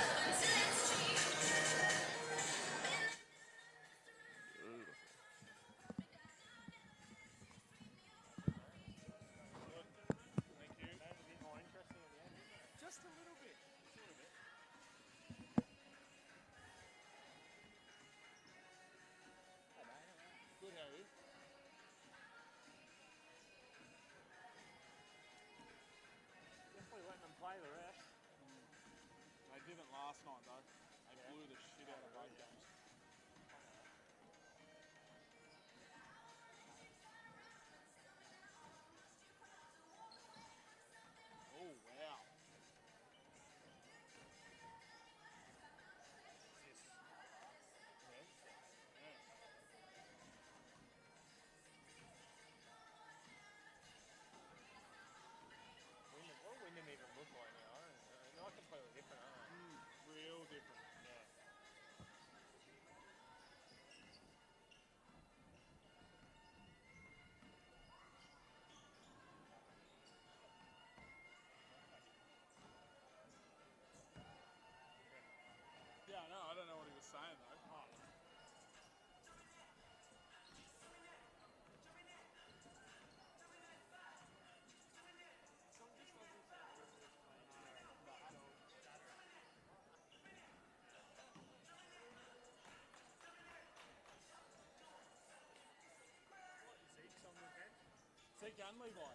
Zeke and Levi.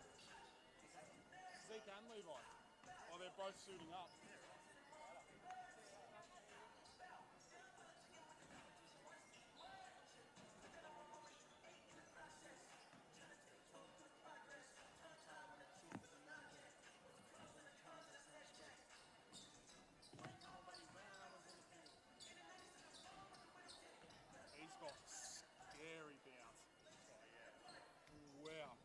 Zeke and Levi. Oh, they're both suiting up. He's got scary bounce. Wow.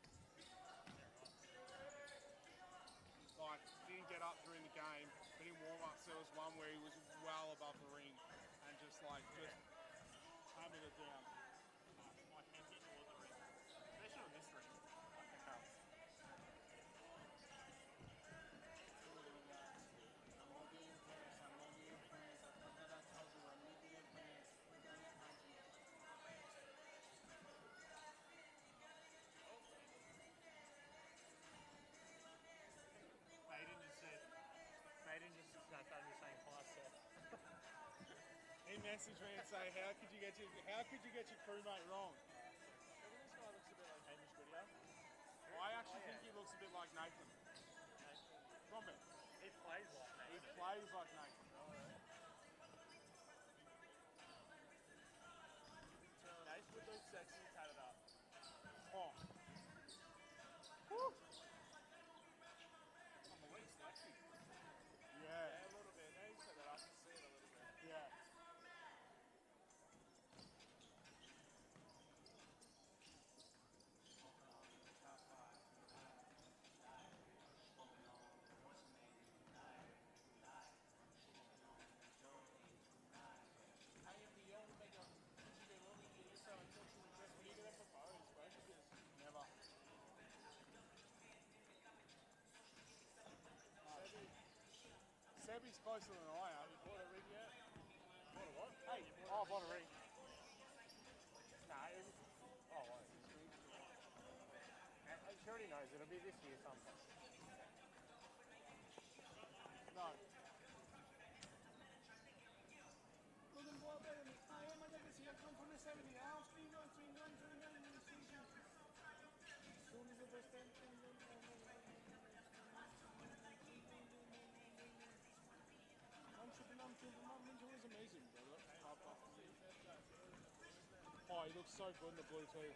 Like, didn't get up during the game, but in warm-ups there was one where he was well above the ring and just hammered it down. Like empty toward the ring. Especially on this ring. Baden just started saying 5 set. He messaged me and say, how could you get your crewmate wrong? This guy looks a bit like Hamish Goodyear. I actually think he looks a bit like Nathan. Come on, He plays like he Nathan. plays like Nathan. Nice with those sexy tatted up. Oh. Woo. I'm a little sexy. Yeah. Yeah, a little bit. Now you said that, I can see it a little bit. Yeah. Never. Sebi's closer than I am. Bought a ring yet? Bought a what? Hey, I bought a ring. Nah, it was... Oh, what? She already knows it'll be this year sometime. No. Is amazing, brother. Oh, he looks so good in the blue too.